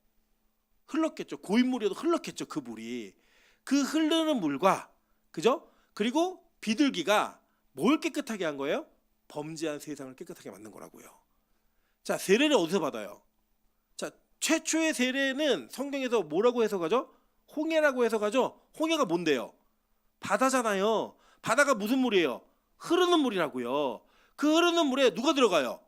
흘렀겠죠. 고인물이어도 흘렀겠죠. 그 물이. 그 흐르는 물과 그죠? 그리고 비둘기가 뭘 깨끗하게 한 거예요? 범죄한 세상을 깨끗하게 만든 거라고요. 자, 세례를 어디서 받아요? 자, 최초의 세례는 성경에서 뭐라고 해석하죠? 홍해라고 해석하죠. 홍해가 뭔데요? 바다잖아요. 바다가 무슨 물이에요? 흐르는 물이라고요. 그 흐르는 물에 누가 들어가요?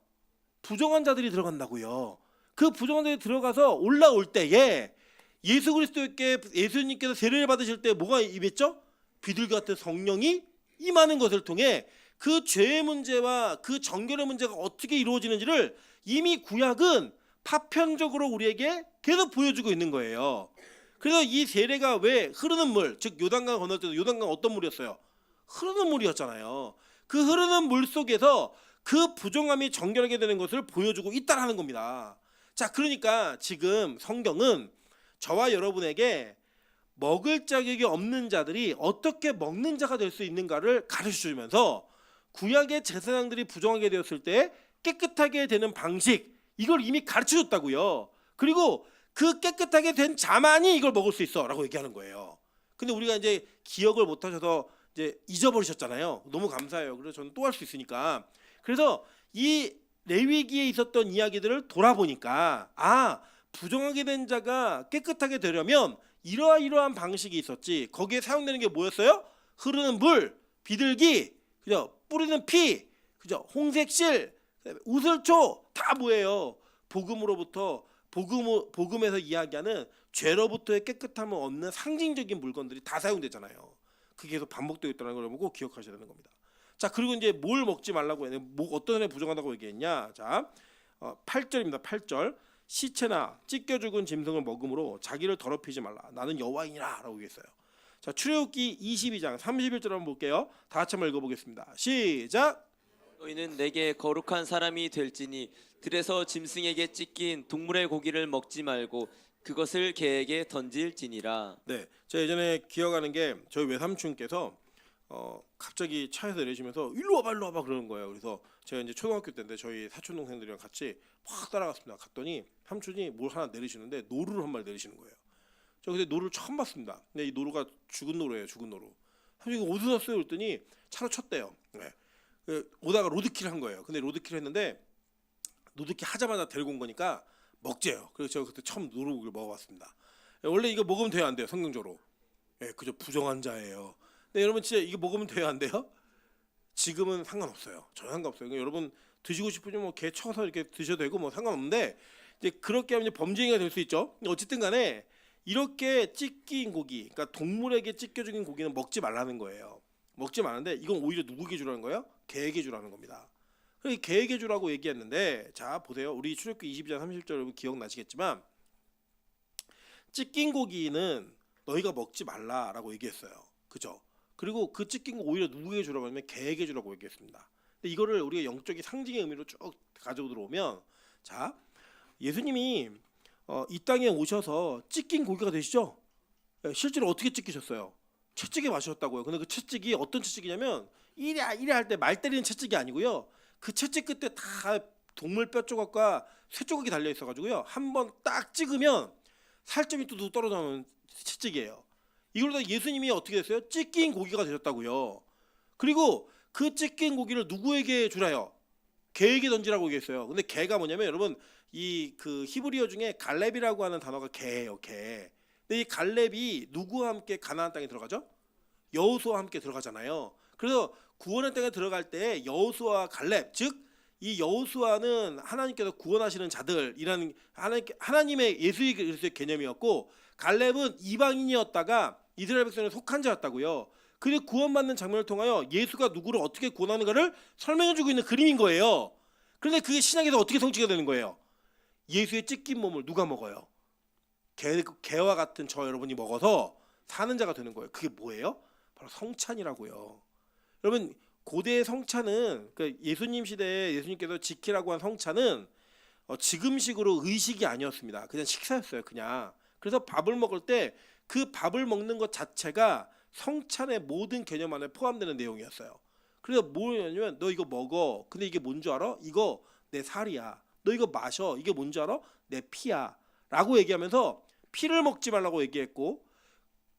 부정한 자들이 들어간다고요. 그 부정한 자들이 들어가서 올라올 때에 예수 그리스도께 예수님께서 세례를 받으실 때 뭐가 임했죠? 비둘기 같은 성령이 임하는 것을 통해 그 죄의 문제와 그 정결의 문제가 어떻게 이루어지는지를 이미 구약은 파편적으로 우리에게 계속 보여주고 있는 거예요. 그래서 이 세례가 왜 흐르는 물, 즉 요단강 건널 때도 요단강 어떤 물이었어요? 흐르는 물이었잖아요. 그 흐르는 물 속에서 그 부정함이 정결하게 되는 것을 보여주고 있다라는 겁니다. 자, 그러니까 지금 성경은 저와 여러분에게 먹을 자격이 없는 자들이 어떻게 먹는 자가 될 수 있는가를 가르쳐주면서 구약의 제사장들이 부정하게 되었을 때 깨끗하게 되는 방식, 이걸 이미 가르쳐줬다고요. 그리고 그 깨끗하게 된 자만이 이걸 먹을 수 있어라고 얘기하는 거예요. 근데 우리가 이제 기억을 못 하셔서 이제 잊어버리셨잖아요. 너무 감사해요. 그래서 저는 또 할 수 있으니까. 그래서 이 레위기에 있었던 이야기들을 돌아보니까 부정하게 된 자가 깨끗하게 되려면 이러한 방식이 있었지. 거기에 사용되는 게 뭐였어요? 흐르는 물, 비둘기, 그죠? 뿌리는 피, 그죠? 홍색실, 우슬초 다 뭐예요? 복음으로부터 복음에서 이야기하는 죄로부터의 깨끗함을 얻는 상징적인 물건들이 다 사용되잖아요. 그게 계속 반복되고 있다는 걸 보고 기억하셔야 되는 겁니다. 자, 그리고 이제 뭘 먹지 말라고 했냐? 어떤 애 부정하다고 얘기했냐? 자, 8절입니다. 8절. 시체나 찢겨 죽은 짐승을 먹음으로 자기를 더럽히지 말라. 나는 여호와이니라라고 얘기했어요. 자, 출애굽기 22장 31절 한번 볼게요. 다 같이 한번 읽어보겠습니다. 시작. 너희는 내게 거룩한 사람이 될지니 들에서 짐승에게 찢긴 동물의 고기를 먹지 말고 그것을 개에게 던질지니라. 네, 제가 예전에 기억하는 게 저희 외삼촌께서 갑자기 차에서 내리시면서 일로 와봐 그러는 거예요. 그래서 제가 이제 초등학교 때인데 저희 사촌 동생들이랑 같이 막 따라갔습니다. 갔더니 삼촌이 뭘 하나 내리시는데 노루를 한 마리 내리시는 거예요. 저 그때 노루를 처음 봤습니다. 근데 이 노루가 죽은 노루예요. 죽은 노루. 삼촌이 이거 어디서 샀어요? 그랬더니 차로 쳤대요. 네. 오다가 로드킬을 한 거예요. 근데 로드킬을 했는데 로드킬 하자마자 데리고 온 거니까 먹재요. 그래서 제가 그때 처음 노루고기를 먹어봤습니다. 원래 이거 먹으면 돼요, 안 돼요? 성경적으로. 그저 부정한 자예요. 근데 여러분 진짜 이거 먹으면 돼요, 안 돼요? 지금은 상관없어요. 전혀 상관없어요. 그러니까 여러분 드시고 싶으면 뭐 게 쳐서 이렇게 드셔도 되고 뭐 상관없는데 이제 그렇게 하면 이제 범죄가 될 수 있죠. 어쨌든 간에 이렇게 찢긴 고기, 그러니까 동물에게 찢겨 죽인 고기는 먹지 말라는 거예요. 먹지 말는데 이건 오히려 누구에게 주라는 거예요? 개에게 주라는 겁니다. 개에게 주라고 얘기했는데 자 보세요. 우리 출애굽기 22장 30절 여러분 기억나시겠지만 찢긴 고기는 너희가 먹지 말라라고 얘기했어요. 그죠? 그리고 그 찢긴 거 오히려 누구에게 주라고 하면 개에게 주라고 얘기했습니다. 근데 이거를 우리가 영적인 상징의 의미로 쭉 가지고 들어오면 자 예수님이 이 땅에 오셔서 찢긴 고기가 되시죠? 실제로 어떻게 찢기셨어요? 채찍에 마셨다고요. 근데 그 채찍이 어떤 채찍이냐면 이래 할 때 말 때리는 채찍이 아니고요. 그 채찍 끝에 다 동물 뼈 조각과 쇠 조각이 달려 있어가지고요. 한번 딱 찍으면 살점이 뚝뚝 떨어져 나오는 채찍이에요. 이걸로 예수님이 어떻게 됐어요? 찢긴 고기가 되셨다고요. 그리고 그 찢긴 고기를 누구에게 주라요? 개에게 던지라고 얘기했어요. 근데 개가 뭐냐면 여러분 이 그 히브리어 중에 갈렙이라고 하는 단어가 개예요. 개. 근데 이 갈렙이 누구와 함께 가나안 땅에 들어가죠? 여호수아와 함께 들어가잖아요. 그래서 구원의 땅에 들어갈 때 여호수아와 갈렙, 즉 이 여호수아는 하나님께서 구원하시는 자들이라는 하나님의 예수의 그리스도의 개념이었고 갈렙은 이방인이었다가 이스라엘 백성에 속한 자였다고요. 그리고 구원받는 장면을 통하여 예수가 누구를 어떻게 구원하는가를 설명해주고 있는 그림인 거예요. 그런데 그게 신약에서 어떻게 성취가 되는 거예요? 예수의 찢긴 몸을 누가 먹어요? 개와 같은 저 여러분이 먹어서 사는 자가 되는 거예요. 그게 뭐예요? 바로 성찬이라고요. 여러분 고대의 성찬은 그러니까 예수님 시대에 예수님께서 지키라고 한 성찬은 지금식으로 의식이 아니었습니다. 그냥 식사였어요. 그냥. 그래서 밥을 먹을 때 그 밥을 먹는 것 자체가 성찬의 모든 개념 안에 포함되는 내용이었어요. 그래서 뭐냐면 너 이거 먹어. 근데 이게 뭔 줄 알아? 이거 내 살이야. 너 이거 마셔. 이게 뭔 줄 알아? 내 피야. 라고 얘기하면서 피를 먹지 말라고 얘기했고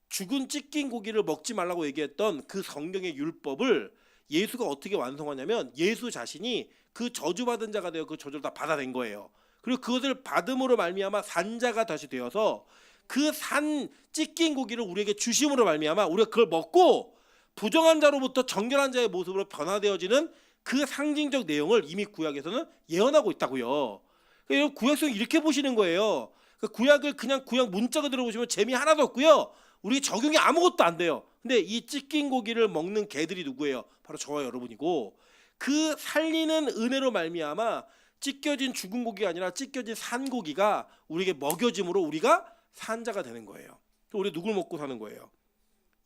죽은 찢긴 고기를 먹지 말라고 얘기했던 그 성경의 율법을 예수가 어떻게 완성하냐면 예수 자신이 그 저주받은 자가 되어 그 저주를 다 받아낸 거예요. 그리고 그것을 받음으로 말미암아 산자가 다시 되어서 그 산 찢긴 고기를 우리에게 주심으로 말미암아 우리가 그걸 먹고 부정한 자로부터 정결한 자의 모습으로 변화되어지는 그 상징적 내용을 이미 구약에서는 예언하고 있다고요. 그러니까 구약성을 이렇게 보시는 거예요. 구약을 그냥 구약 문자 그대로 보시면 재미 하나도 없고요. 우리 적용이 아무것도 안 돼요. 근데 이 찢긴 고기를 먹는 개들이 누구예요? 바로 저와 여러분이고 그 살리는 은혜로 말미암아 찢겨진 죽은 고기가 아니라 찢겨진 산 고기가 우리에게 먹여짐으로 우리가 산자가 되는 거예요. 우리 누굴 먹고 사는 거예요?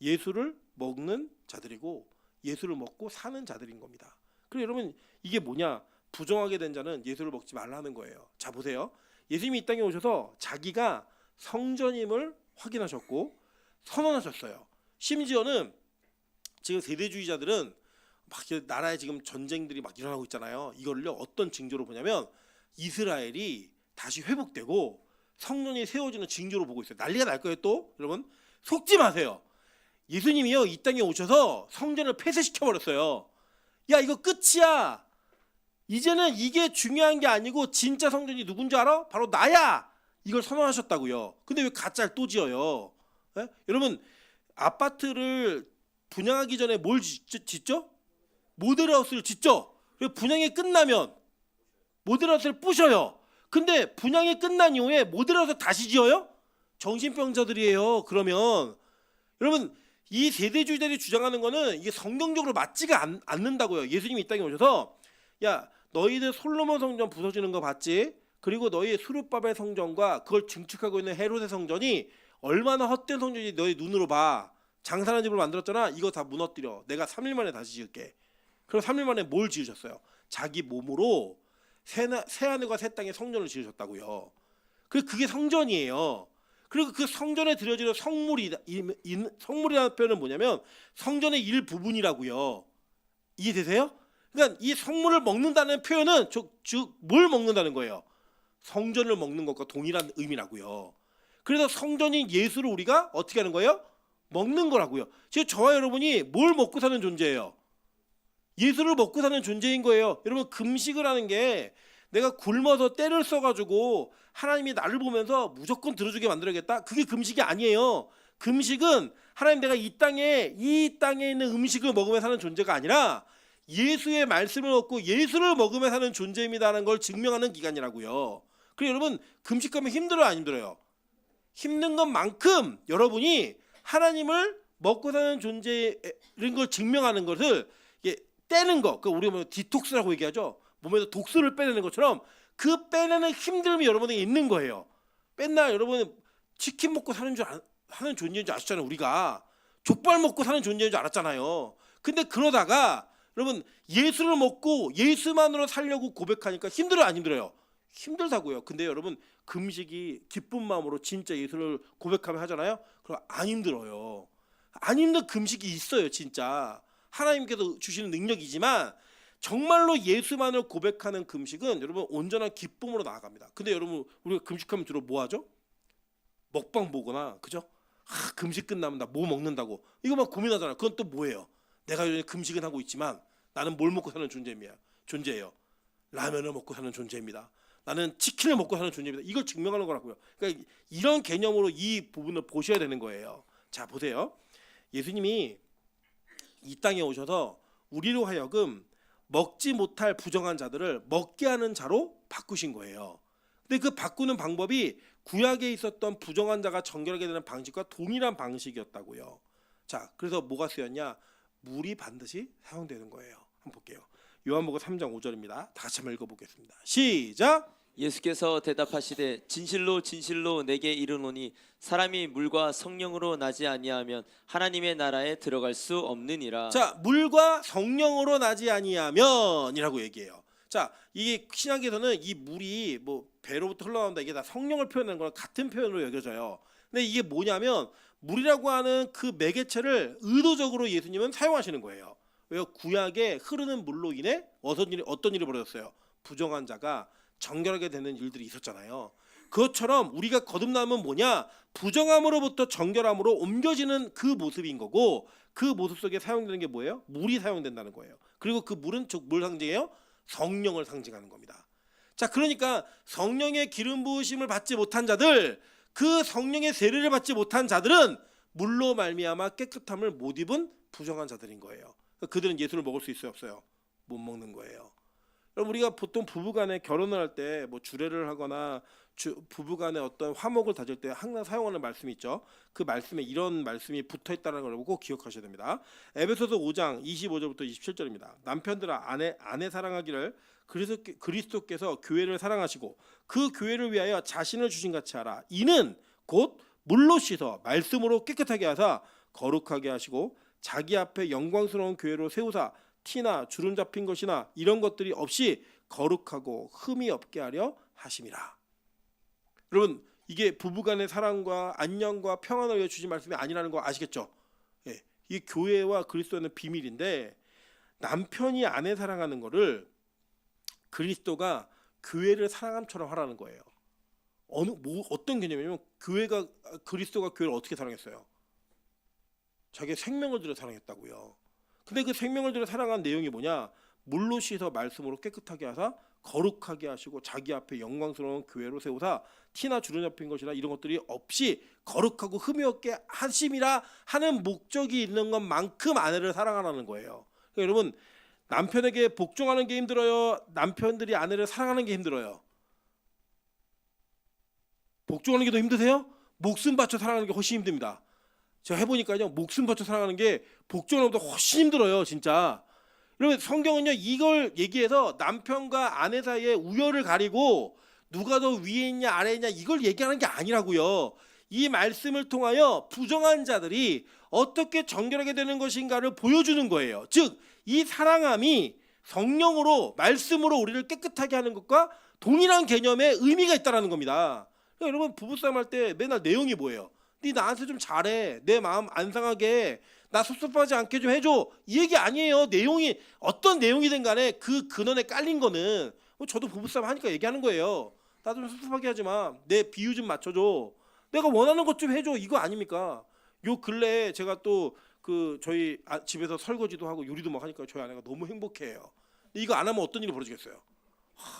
예수를 먹는 자들이고 예수를 먹고 사는 자들인 겁니다. 그리고 여러분 이게 뭐냐? 부정하게 된 자는 예수를 먹지 말라는 거예요. 자 보세요. 예수님이 이 땅에 오셔서 자기가 성전임을 확인하셨고 선언하셨어요. 심지어는 지금 세대주의자들은 막 나라에 지금 전쟁들이 막 일어나고 있잖아요. 이거를요 어떤 징조로 보냐면 이스라엘이 다시 회복되고 성전이 세워지는 징조로 보고 있어요. 난리가 날 거예요. 또 여러분 속지 마세요. 예수님이요 이 땅에 오셔서 성전을 폐쇄시켜 버렸어요. 야 이거 끝이야. 이제는 이게 중요한 게 아니고 진짜 성전이 누군지 알아? 바로 나야. 이걸 선언하셨다고요. 근데 왜 가짜를 또 지어요? 예? 여러분 아파트를 분양하기 전에 뭘 짓죠? 모델하우스를 짓죠. 그리고 분양이 끝나면 모델하우스를 부셔요. 근데 분양이 끝난 이후에 모델하우스 다시 지어요? 정신병자들이에요. 그러면 여러분 이 세대주의자들이 주장하는 거는 이게 성경적으로 맞지가 않는다고요. 예수님이 이 땅에 오셔서 야 너희들 솔로몬 성전 부서지는 거 봤지? 그리고 너희 수르바벨 성전과 그걸 증축하고 있는 헤롯의 성전이 얼마나 헛된 성전인지 너희 눈으로 봐. 장사하는 집을 만들었잖아. 이거 다 무너뜨려. 내가 3일 만에 다시 지을게. 그럼 3일 만에 뭘 지으셨어요? 자기 몸으로 새하늘과 새 땅에 성전을 지으셨다고요. 그게 성전이에요. 그리고 그 성전에 드려지는 성물이라는 표현은 뭐냐면 성전의 일부분이라고요. 이해되세요? 그러니까 이 성물을 먹는다는 표현은 즉 뭘 먹는다는 거예요? 성전을 먹는 것과 동일한 의미라고요. 그래서 성전인 예수를 우리가 어떻게 하는 거예요? 먹는 거라고요. 지금 저와 여러분이 뭘 먹고 사는 존재예요? 예수를 먹고 사는 존재인 거예요. 여러분 금식을 하는 게 내가 굶어서 때를 써가지고 하나님이 나를 보면서 무조건 들어주게 만들어야겠다. 그게 금식이 아니에요. 금식은 하나님 내가 이 땅에 있는 음식을 먹으며 사는 존재가 아니라 예수의 말씀을 얻고 예수를 먹으며 사는 존재입니다라는 걸 증명하는 기간이라고요. 그리고 여러분 금식하면 힘들어요, 안 힘들어요? 힘든 것만큼 여러분이 하나님을 먹고 사는 존재인 걸 증명하는 것을 떼는 거, 그 우리가 뭐 디톡스라고 얘기하죠. 몸에서 독소를 빼내는 것처럼 그 빼내는 힘듦이 여러분에게 있는 거예요. 맨날 여러분 치킨 먹고 사는 존재인 줄 아시잖아요. 우리가 족발 먹고 사는 존재인 줄 알았잖아요. 근데 그러다가 여러분 예수를 먹고 예수만으로 살려고 고백하니까 힘들어요, 안 힘들어요? 힘들다고요. 근데 여러분 금식이 기쁜 마음으로 진짜 예수를 고백하면 하잖아요. 그럼 안 힘들어요. 안 힘든 금식이 있어요, 진짜. 하나님께서 주시는 능력이지만 정말로 예수만을 고백하는 금식은 여러분 온전한 기쁨으로 나아갑니다. 근데 여러분 우리가 금식하면 주로 뭐 하죠? 먹방 보거나 그죠? 금식 끝나면 나 뭐 먹는다고 이거만 고민하잖아요. 그건 또 뭐예요? 내가 요즘 금식은 하고 있지만 나는 뭘 먹고 사는 존재예요. 라면을 먹고 사는 존재입니다. 나는 치킨을 먹고 사는 존재입니다. 이걸 증명하는 거라고요. 그러니까 이런 개념으로 이 부분을 보셔야 되는 거예요. 자 보세요. 예수님이 이 땅에 오셔서 우리로 하여금 먹지 못할 부정한 자들을 먹게 하는 자로 바꾸신 거예요. 근데 그 바꾸는 방법이 구약에 있었던 부정한 자가 정결하게 되는 방식과 동일한 방식이었다고요. 자, 그래서 뭐가 쓰였냐? 물이 반드시 사용되는 거예요. 한번 볼게요. 요한복음 3장 5절입니다. 다 같이 한번 읽어보겠습니다. 시작. 예수께서 대답하시되 진실로 진실로 내게 이르노니 사람이 물과 성령으로 나지 아니하면 하나님의 나라에 들어갈 수 없느니라. 자, 물과 성령으로 나지 아니하면이라고 얘기해요. 자, 이게 신약에서는 이 물이 뭐 배로부터 흘러나온다 이게 다 성령을 표현하는 거랑 같은 표현으로 여겨져요. 근데 이게 뭐냐면 물이라고 하는 그 매개체를 의도적으로 예수님은 사용하시는 거예요. 왜요? 구약에 흐르는 물로 인해 어떤 일이 벌어졌어요? 부정한 자가 정결하게 되는 일들이 있었잖아요. 그것처럼 우리가 거듭남은 뭐냐? 부정함으로부터 정결함으로 옮겨지는 그 모습인 거고 그 모습 속에 사용되는 게 뭐예요? 물이 사용된다는 거예요. 그리고 그 물은 즉 뭘 상징해요? 성령을 상징하는 겁니다. 자, 그러니까 성령의 기름 부으심을 받지 못한 자들, 그 성령의 세례를 받지 못한 자들은 물로 말미암아 깨끗함을 못 입은 부정한 자들인 거예요. 그들은 예수를 먹을 수 있어요, 없어요? 못 먹는 거예요. 여러분 우리가 보통 부부간에 결혼을 할 때 뭐 주례를 하거나 부부간에 어떤 화목을 다질 때 항상 사용하는 말씀이 있죠. 그 말씀에 이런 말씀이 붙어 있다는 걸 꼭 기억하셔야 됩니다. 에베소서 5장 25절부터 27절입니다. 남편들아 아내 사랑하기를 그리스도께서 교회를 사랑하시고 그 교회를 위하여 자신을 주신 같이 하라. 이는 곧 물로 씻어 말씀으로 깨끗하게 하사 거룩하게 하시고 자기 앞에 영광스러운 교회로 세우사 티나 주름 잡힌 것이나 이런 것들이 없이 거룩하고 흠이 없게 하려 하심이라. 여러분 이게 부부간의 사랑과 안녕과 평안을 위해 주신 말씀이 아니라는 거 아시겠죠? 예, 이 교회와 그리스도는 비밀인데 남편이 아내 사랑하는 거를 그리스도가 교회를 사랑함처럼 하라는 거예요. 어떤 개념이냐면 그리스도가 교회를 어떻게 사랑했어요? 자기의 생명을 들여 사랑했다고요. 근데 그 생명을 들여 사랑한 내용이 뭐냐? 물로 씻어 말씀으로 깨끗하게 하사 거룩하게 하시고 자기 앞에 영광스러운 교회로 세우사 티나 주름 잡힌 것이나 이런 것들이 없이 거룩하고 흠이 없게 하심이라 하는 목적이 있는 것만큼 아내를 사랑하라는 거예요. 그러니까 여러분, 남편에게 복종하는 게 힘들어요? 남편들이 아내를 사랑하는 게 힘들어요? 복종하는 게 더 힘드세요? 목숨 바쳐 사랑하는 게 훨씬 힘듭니다. 제가 해보니까요, 목숨 바쳐 사랑하는 게 복종하는 것보다 훨씬 힘들어요, 진짜. 여러분, 성경은요 이걸 얘기해서 남편과 아내 사이에 우열을 가리고 누가 더 위에 있냐 아래에 있냐 이걸 얘기하는 게 아니라고요. 이 말씀을 통하여 부정한 자들이 어떻게 정결하게 되는 것인가를 보여주는 거예요. 즉, 이 사랑함이 성령으로 말씀으로 우리를 깨끗하게 하는 것과 동일한 개념의 의미가 있다는 겁니다. 그러니까 여러분, 부부싸움 할 때 맨날 내용이 뭐예요? 네 나한테 좀 잘해, 내 마음 안 상하게, 나 섭섭하지 않게 좀 해줘, 이 얘기 아니에요. 내용이 어떤 내용이든 간에 그 근원에 깔린 거는 저도 부부싸움 하니까 얘기하는 거예요. 나 좀 섭섭하게 하지 마, 내 비유 좀 맞춰줘, 내가 원하는 것 좀 해줘, 이거 아닙니까? 요 근래에 제가 또 저희 집에서 설거지도 하고 요리도 막 하니까 저희 아내가 너무 행복해해요. 이거 안 하면 어떤 일이 벌어지겠어요?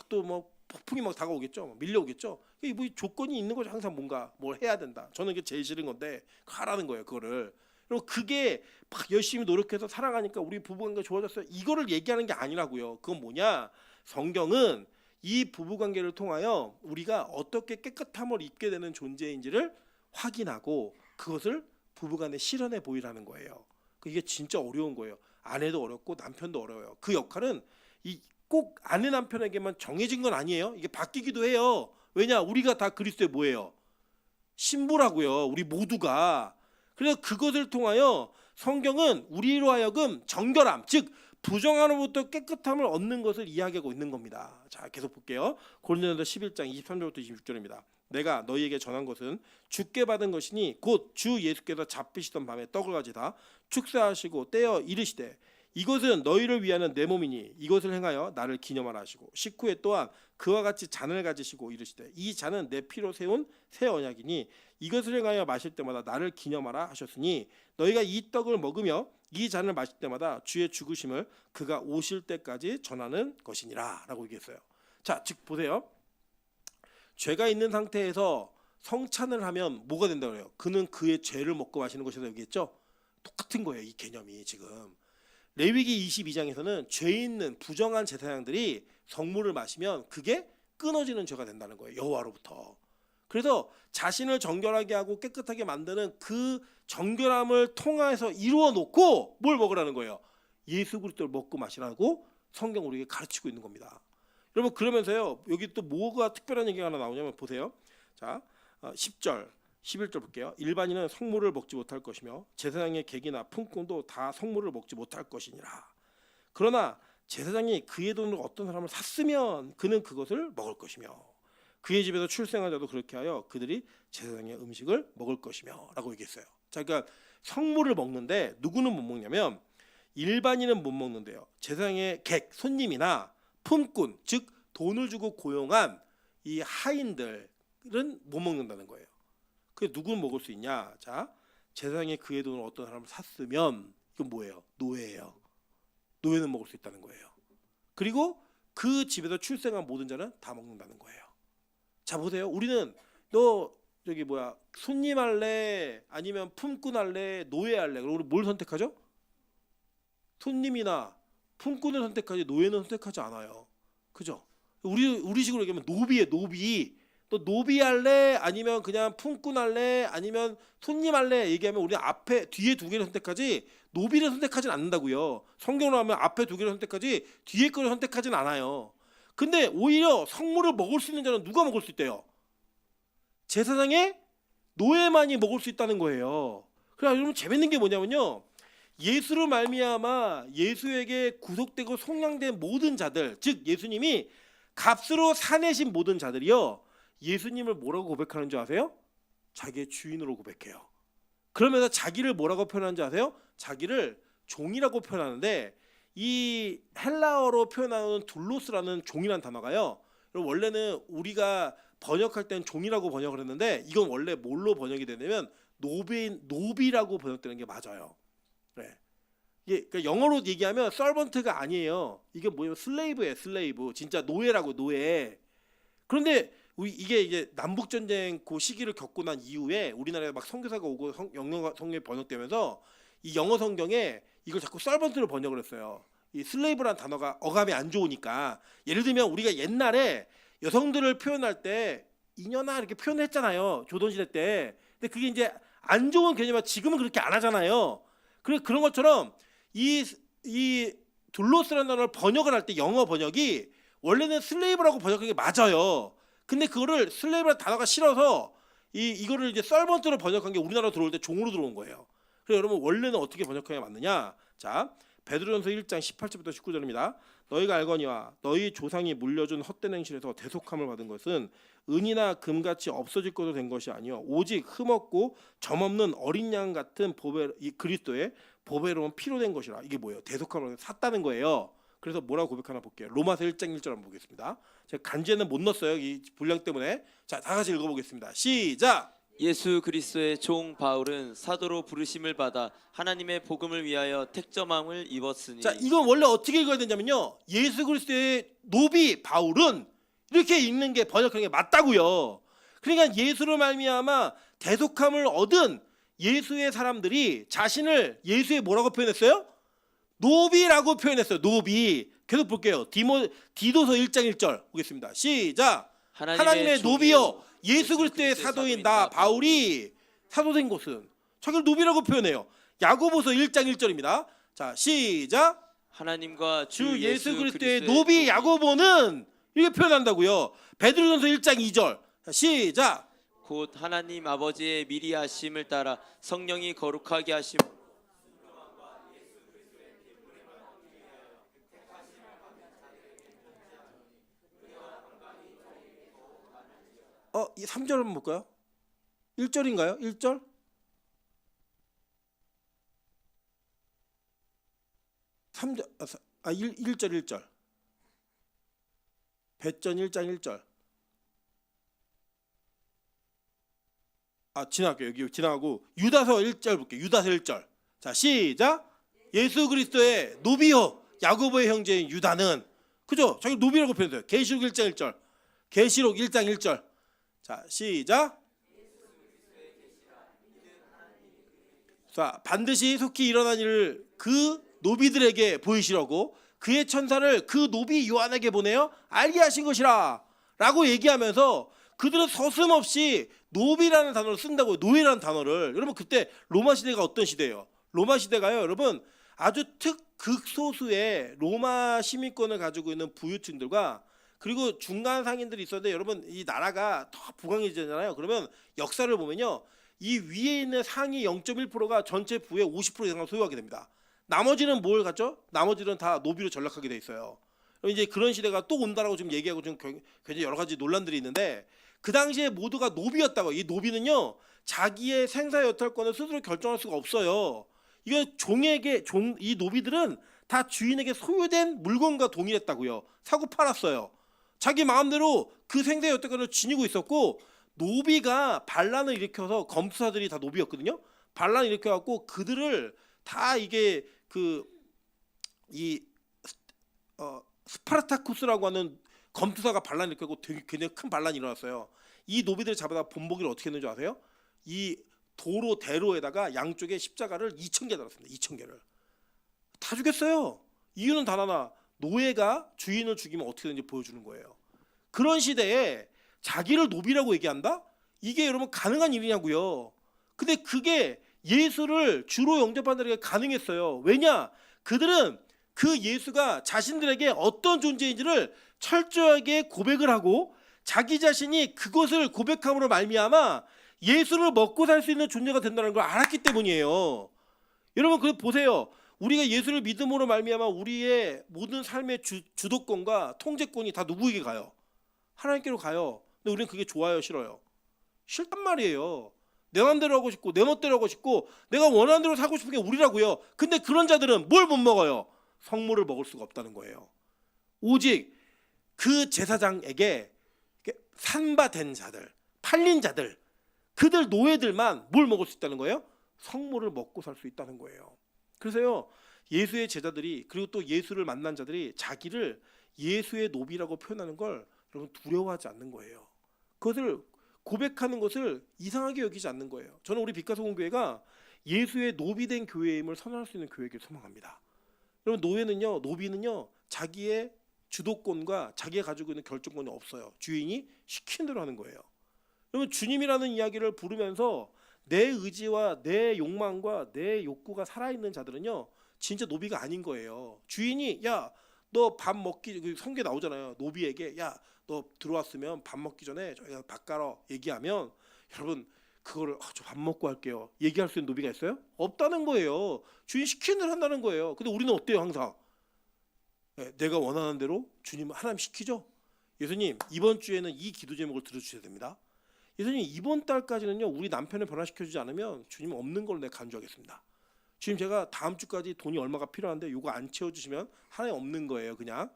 또 뭐 폭풍이 막 다가오겠죠, 밀려오겠죠. 뭐 조건이 있는 거죠. 항상 뭔가 뭘 해야 된다. 저는 그게 제일 싫은 건데 하라는 거예요, 그거를. 그리고 그게 막 열심히 노력해서 사랑하니까 우리 부부관계가 좋아졌어요, 이거를 얘기하는 게 아니라고요. 그건 뭐냐? 성경은 이 부부관계를 통하여 우리가 어떻게 깨끗함을 입게 되는 존재인지를 확인하고 그것을 부부간에 실현해 보이라는 거예요. 이게 진짜 어려운 거예요. 아내도 어렵고 남편도 어려워요. 그 역할은 꼭 아내 남편에게만 정해진 건 아니에요. 이게 바뀌기도 해요. 왜냐? 우리가 다 그리스도의 뭐예요? 신부라고요. 우리 모두가. 그래서 그것을 통하여 성경은 우리로 하여금 정결함, 즉 부정함으로부터 깨끗함을 얻는 것을 이야기하고 있는 겁니다. 자, 계속 볼게요. 고린도전서 11장 23절부터 26절입니다. 내가 너희에게 전한 것은 주께 받은 것이니 곧 주 예수께서 잡히시던 밤에 떡을 가지다 축사하시고 떼어 이르시되 이것은 너희를 위하는 내 몸이니 이것을 행하여 나를 기념하라 하시고 식후에 또한 그와 같이 잔을 가지시고 이르시되 이 잔은 내 피로 세운 새 언약이니 이것을 행하여 마실 때마다 나를 기념하라 하셨으니 너희가 이 떡을 먹으며 이 잔을 마실 때마다 주의 죽으심을 그가 오실 때까지 전하는 것이니라 라고 얘기했어요. 자, 즉 보세요. 죄가 있는 상태에서 성찬을 하면 뭐가 된다고 그래요? 그는 그의 죄를 먹고 마시는 것이라고 얘기했죠. 똑같은 거예요, 이 개념이. 지금 레위기 22장에서는 죄 있는 부정한 제사장들이 성물을 마시면 그게 끊어지는 죄가 된다는 거예요, 여호와로부터. 그래서 자신을 정결하게 하고 깨끗하게 만드는 그 정결함을 통해서 이루어 놓고 뭘 먹으라는 거예요? 예수 그리스도를 먹고 마시라고 성경 우리에게 가르치고 있는 겁니다. 여러분, 그러면서요 여기 또 뭐가 특별한 얘기가 하나 나오냐면 보세요. 자, 10절 11절 볼게요. 일반인은 성물을 먹지 못할 것이며 제사장의 객이나 품꾼도 다 성물을 먹지 못할 것이니라. 그러나 제사장이 그의 돈으로 어떤 사람을 샀으면 그는 그것을 먹을 것이며 그의 집에서 출생한 자도 그렇게 하여 그들이 제사장의 음식을 먹을 것이며 라고 얘기했어요. 자, 그러니까 성물을 먹는데 누구는 못 먹냐면 일반인은 못 먹는데요, 제사장의 객, 손님이나 품꾼, 즉 돈을 주고 고용한 이 하인들은 못 먹는다는 거예요. 그게 누구는 먹을 수 있냐? 자, 제사장이 그의 돈을 어떤 사람을 샀으면 이건 뭐예요? 노예예요. 노예는 먹을 수 있다는 거예요. 그리고 그 집에서 출생한 모든 자는 다 먹는다는 거예요. 자, 보세요. 우리는 너 저기 손님 할래? 아니면 품꾼 할래? 노예 할래? 그럼 우리 뭘 선택하죠? 손님이나 품꾼을 선택하지 노예는 선택하지 않아요. 그죠? 우리 식으로 얘기하면 노비에 노비. 또 노비 할래? 아니면 그냥 품꾼 할래? 아니면 손님 할래? 얘기하면 우리 앞에 뒤에 두 개를 선택하지 노비를 선택하진 않는다고요. 성경으로 하면 앞에 두 개를 선택하지 뒤에 거를 선택하진 않아요. 근데 오히려 성물을 먹을 수 있는 자는 누가 먹을 수 있대요? 제사장의 노예만이 먹을 수 있다는 거예요. 그래서 여러분, 재밌는 게 뭐냐면요, 예수로 말미암아 예수에게 구속되고 속량된 모든 자들, 즉 예수님이 값으로 사내신 모든 자들이요, 예수님을 뭐라고 고백하는 줄 아세요? 자기의 주인으로 고백해요. 그러면서 자기를 뭐라고 표현하는 줄 아세요? 자기를 종이라고 표현하는데 이 헬라어로 표현하는 둘로스라는 종이라는 단어가요, 그럼 원래는 우리가 번역할 때는 종이라고 번역을 했는데 이건 원래 뭘로 번역이 되냐면 노비라고 번역되는 게 맞아요. 네. 이게 그러니까 영어로 얘기하면 서번트가 아니에요. 이게 뭐예요? 슬레이브예요. 슬레이브. 진짜 노예라고 노예. 그런데 이게 이제 남북 전쟁 그 시기를 겪고 난 이후에 우리나라에 막 선교사가 오고 영어 성경이 번역되면서 이 영어 성경에 이걸 자꾸 서번트로 번역을 했어요. 이 슬레이브란 단어가 어감이 안 좋으니까. 예를 들면 우리가 옛날에 여성들을 표현할 때 이녀나 이렇게 표현했잖아요. 조선시대 때. 근데 그게 이제 안 좋은 개념이야. 지금은 그렇게 안 하잖아요. 그런 것처럼 이 둘로스라는 단어를 번역을 할 때 영어 번역이 원래는 슬레이브라고 번역한 게 맞아요. 근데 그거를 슬레이브라는 단어가 싫어서 이거를 이제 서번트로 번역한 게 우리나라 들어올 때 종으로 들어온 거예요. 그래서 여러분 원래는 어떻게 번역해야 맞느냐? 자, 베드로전서 1장 18절부터 19절입니다. 너희가 알거니와 너희 조상이 물려준 헛된 행실에서 대속함을 받은 것은 은이나 금같이 없어질 것으로 된 것이 아니요 오직 흠없고 점없는 어린 양 같은 이 그리스도의 보배로운 피로 된 것이라. 이게 뭐예요? 대속함을 샀다는 거예요. 그래서 뭐라고 고백하나 볼게요. 로마서 1장 1절 한번 보겠습니다. 제가 간제는 못 넣었어요. 이 분량 때문에. 자, 다 같이 읽어보겠습니다. 시작. 예수 그리스도의 종 바울은 사도로 부르심을 받아 하나님의 복음을 위하여 택점함을 입었으니. 자, 이건 원래 어떻게 읽어야 되냐면요. 예수 그리스도의 노비 바울은 이렇게 읽는 게 번역하는 게 맞다고요. 그러니까 예수로 말미암아 대속함을 얻은 예수의 사람들이 자신을 예수의 뭐라고 표현했어요? 노비라고 표현했어요. 노비. 계속 볼게요. 디도서 1장 1절 보겠습니다. 시작. 하나님의 노비여 예수 그리스도의 사도인 나 바울이 사도된 것은 자기를 노비라고 표현해요. 야고보서 1장 1절입니다. 자, 시작. 하나님과 주 예수 그리스도의 노비 야고보는 이렇게 표현한다고요. 베드로전서 1장 2절. 자, 시작. 곧 하나님 아버지의 미리 하심을 따라 성령이 거룩하게 하심. 이 3절 한번 볼까요? 1절인가요? 1절? 3절 1절 1절. 배전 1장 1절. 지나갈게요. 여기 지나가고 유다서 1절 볼게요. 유다서 1절. 자, 시작. 예수 그리스도의 노비요 야고보의 형제인 유다는 그죠? 자기 노비라고 표현해요. 계시록 1장 1절. 계시록 1장 1절. 자, 시작. 자, 반드시 속히 일어난 일을 그 노비들에게 보이시려고 그의 천사를 그 노비 요한에게 보내어 알게 하신 것이라 라고 얘기하면서 그들은 서슴없이 노비라는 단어를 쓴다고요. 노예라는 단어를. 여러분 그때 로마 시대가 어떤 시대예요? 로마 시대가요 여러분 아주 극소수의 로마 시민권을 가지고 있는 부유층들과 그리고 중간 상인들이 있었는데 여러분 이 나라가 더 부강해지잖아요. 그러면 역사를 보면요 이 위에 있는 상위 0.1%가 전체 부의 50% 이상을 소유하게 됩니다. 나머지는 뭘 갖죠? 나머지는 다 노비로 전락하게 돼 있어요. 이제 그런 시대가 또 온다라고 지금 얘기하고 지금 굉장히 여러 가지 논란들이 있는데 그 당시에 모두가 노비였다고. 이 노비는요 자기의 생사 여탈권을 스스로 결정할 수가 없어요. 이거 이 노비들은 다 주인에게 소유된 물건과 동일했다고요. 사고 팔았어요. 자기 마음대로 그 생사 여탈권을 지니고 있었고 노비가 반란을 일으켜서 검투사들이 다 노비였거든요. 반란을 일으켜갖고 그들을 다 이게 스파르타쿠스라고 하는 검투사가 반란을 일으켰고 되게 굉장히 큰 반란이 일어났어요. 이 노비들을 잡아다 본보기를 어떻게 했는지 아세요? 이 대로에다가 양쪽에 십자가를 2,000개 달았습니다. 2,000개를 다 죽였어요. 이유는 단 하나. 노예가 주인을 죽이면 어떻게든지 보여주는 거예요. 그런 시대에 자기를 노비라고 얘기한다? 이게 여러분 가능한 일이냐고요. 근데 그게 예수를 주로 영접한 자에게 가능했어요. 왜냐? 그들은 그 예수가 자신들에게 어떤 존재인지를 철저하게 고백을 하고 자기 자신이 그것을 고백함으로 말미암아 예수를 먹고 살 수 있는 존재가 된다는 걸 알았기 때문이에요. 여러분 그 보세요. 우리가 예수를 믿음으로 말미암아 우리의 모든 삶의 주도권과 통제권이 다 누구에게 가요? 하나님께로 가요. 근데 우리는 그게 좋아요, 싫어요? 싫단 말이에요. 내 마음대로 하고 싶고 내 멋대로 하고 싶고 내가 원하는 대로 살고 싶은 게 우리라고요. 근데 그런 자들은 뭘 못 먹어요? 성물을 먹을 수가 없다는 거예요. 오직 그 제사장에게 산바된 자들, 팔린 자들, 그들 노예들만 뭘 먹을 수 있다는 거예요? 성물을 먹고 살 수 있다는 거예요. 그래서요, 예수의 제자들이, 그리고 또 예수를 만난 자들이 자기를 예수의 노비라고 표현하는 걸 여러분 두려워하지 않는 거예요. 그것을 고백하는 것을 이상하게 여기지 않는 거예요. 저는 우리 빛과소금교회가 예수의 노비된 교회임을 선언할 수 있는 교회이길 소망합니다. 여러분, 노예는요, 노비는요, 자기의 주도권과 자기가 가지고 있는 결정권이 없어요. 주인이 시키는 대로 하는 거예요. 여러분, 주님이라는 이야기를 부르면서 내 의지와 내 욕망과 내 욕구가 살아있는 자들은요, 진짜 노비가 아닌 거예요. 주인이 야, 너 밥 먹기, 성경에 나오잖아요. 노비에게 야, 너 들어왔으면 밥 먹기 전에 저희가 밥 깔아 얘기하면, 여러분 그거를 저 밥 먹고 할게요 얘기할 수 있는 노비가 있어요? 없다는 거예요. 주인 시키는 대로 한다는 거예요. 근데 우리는 어때요? 항상 내가 원하는 대로 주님 하나님 시키죠. 예수님 이번 주에는 이 기도 제목을 들어주셔야 됩니다. 예수님 이번 달까지는요, 우리 남편을 변화시켜주지 않으면 주님 없는 걸로 내가 간주하겠습니다. 주님 제가 다음 주까지 돈이 얼마가 필요한데 이거 안 채워주시면 하나님 없는 거예요. 그냥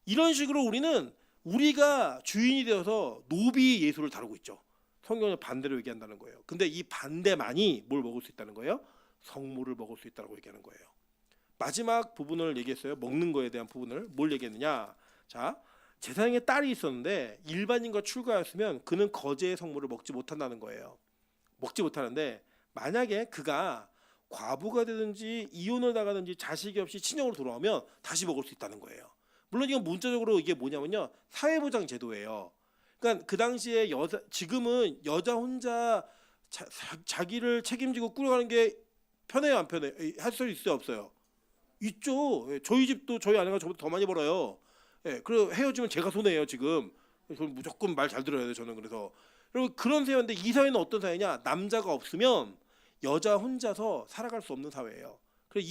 이런 식으로 우리는 우리가 주인이 되어서 노비 예수를 다루고 있죠. 성경은 반대로 얘기한다는 거예요. 근데 이 반대만이 뭘 먹을 수 있다는 거예요? 성물을 먹을 수 있다고 얘기하는 거예요. 마지막 부분을 얘기했어요. 먹는 거에 대한 부분을 뭘 얘기했느냐? 자, 제사장의 딸이 있었는데 일반인과 출가하였으면 그는 거제의 성물을 먹지 못한다는 거예요. 먹지 못하는데 만약에 그가 과부가 되든지 이혼을 나가든지 자식이 없이 친형으로 돌아오면 다시 먹을 수 있다는 거예요. 물론 이건 문자적으로 이게 뭐냐면요, 사회보장 제도예요. 그러니까 그 당시에 지금은 여자 혼자 자기를 책임지고 꾸려가는 게 편해요, 안 편해요? 할 수 있어요, 없어요? 있죠. 저희 집도 저희 아내가 저보다 더 많이 벌어요. 그리고 헤어지면 제가 손해예요 지금. 저는 무조건 말 잘 들어야 돼요 저는. 그래서 그리고 그런 사회인데, 이 사회는 어떤 사회냐? 남자가 없으면 여자 혼자서 살아갈 수 없는 사회예요. 그래서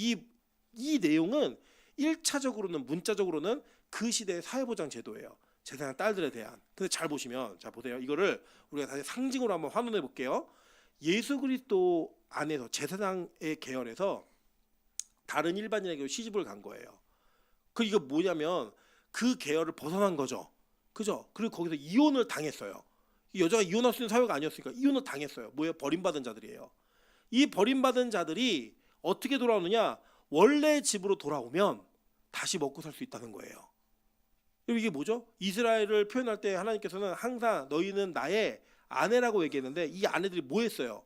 이 내용은 1차적으로는 문자적으로는 그 시대의 사회보장 제도예요. 제사장 딸들에 대한. 근데 잘 보시면, 자 보세요. 이거를 우리가 다시 상징으로 한번 환원해 볼게요. 예수 그리스도 안에서 제사장의 계열에서 다른 일반인에게 시집을 간 거예요. 그 이거 뭐냐면 그 계열을 벗어난 거죠. 그죠? 그리고 거기서 이혼을 당했어요. 이 여자가 이혼할 수 있는 사회가 아니었으니까 이혼을 당했어요. 뭐예요? 버림받은 자들이에요. 이 버림받은 자들이 어떻게 돌아오느냐? 원래 집으로 돌아오면 다시 먹고 살 수 있다는 거예요. 이게 뭐죠? 이스라엘을 표현할 때 하나님께서는 항상 너희는 나의 아내라고 얘기했는데, 이 아내들이 뭐 했어요?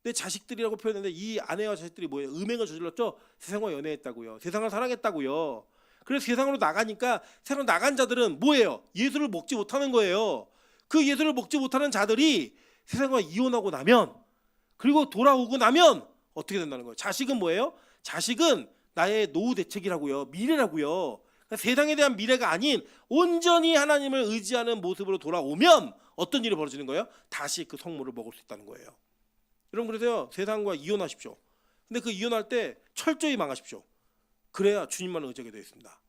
내 자식들이라고 표현했는데 이 아내와 자식들이 뭐예요? 음행을 저질렀죠? 세상과 연애했다고요. 세상을 사랑했다고요. 그래서 세상으로 나가니까 세상으로 나간 자들은 뭐예요? 예수를 먹지 못하는 거예요. 그 예수를 먹지 못하는 자들이 세상과 이혼하고 나면, 그리고 돌아오고 나면 어떻게 된다는 거예요? 자식은 뭐예요? 자식은 나의 노후 대책이라고요. 미래라고요. 그러니까 세상에 대한 미래가 아닌 온전히 하나님을 의지하는 모습으로 돌아오면 어떤 일이 벌어지는 거예요? 다시 그 성물을 먹을 수 있다는 거예요. 여러분, 그래서요, 세상과 이혼하십시오. 근데 그 이혼할 때 철저히 망하십시오. 그래야 주님만 의지하게 되어 있습니다.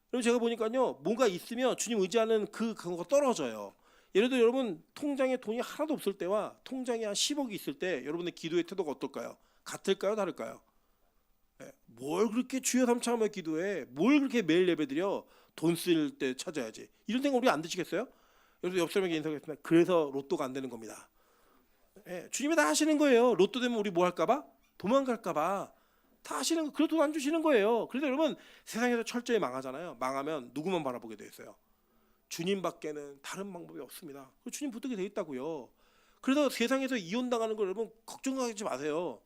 그럼 제가 보니까요, 뭔가 있으면 주님 의지하는 그거가 떨어져요. 예를 들어 여러분 통장에 돈이 하나도 없을 때와 통장에 한 10억이 있을 때 여러분의 기도의 태도가 어떨까요? 같을까요? 다를까요? 뭘 그렇게 주여 삼창하며 기도해? 뭘 그렇게 매일 예배드려? 돈 쓸 때 찾아야지. 이런 생각 우리 안 드시겠어요? 여러분 옆 사람에게 인사하겠습니다. 그래서 로또가 안 되는 겁니다. 주님이 다 하시는 거예요. 로또 되면 우리 뭐 할까봐? 도망갈까봐 다 하시는 거. 그래도 돈 안 주시는 거예요. 그래서 여러분 세상에서 철저히 망하잖아요. 망하면 누구만 바라보게 돼 있어요? 주님밖에는 다른 방법이 없습니다. 주님 붙들게 돼 있다고요. 그래서 세상에서 이혼당하는 걸 여러분 걱정하지 마세요.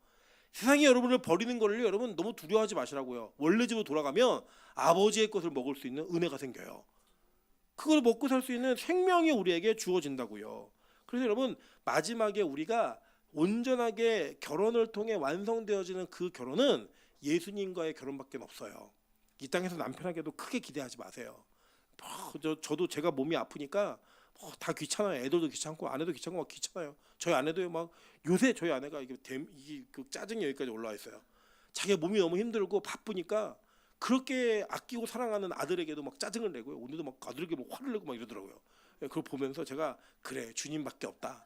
세상이 여러분을 버리는 거를 여러분 너무 두려워하지 마시라고요. 원래 집으로 돌아가면 아버지의 것을 먹을 수 있는 은혜가 생겨요. 그걸 먹고 살 수 있는 생명이 우리에게 주어진다고요. 그래서 여러분 마지막에 우리가 온전하게 결혼을 통해 완성되어지는 그 결혼은 예수님과의 결혼밖에 없어요. 이 땅에서 남편에게도 크게 기대하지 마세요. 저도 제가 몸이 아프니까 다 귀찮아요. 애들도 귀찮고 아내도 귀찮고 막 귀찮아요. 저희 아내도요, 막 요새 저희 아내가 이게 그 짜증이 여기까지 올라와 있어요. 자기가 몸이 너무 힘들고 바쁘니까 그렇게 아끼고 사랑하는 아들에게도 막 짜증을 내고요. 오늘도 막 아들에게 막 화를 내고 막 이러더라고요. 그걸 보면서 제가 그래 주님밖에 없다.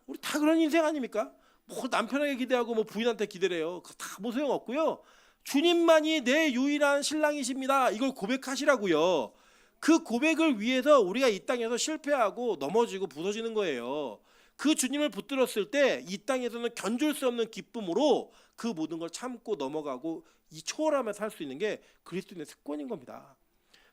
우리 다 그런 인생 아닙니까? 뭐 남편에게 기대하고 뭐 부인한테 기대래요. 다 뭐 소용 없고요. 주님만이 내 유일한 신랑이십니다. 이걸 고백하시라고요. 그 고백을 위해서 우리가 이 땅에서 실패하고 넘어지고 부서지는 거예요. 그 주님을 붙들었을 때 이 땅에서는 견줄 수 없는 기쁨으로 그 모든 걸 참고 넘어가고 이 초월하며 살 수 있는 게 그리스도인의 특권인 겁니다.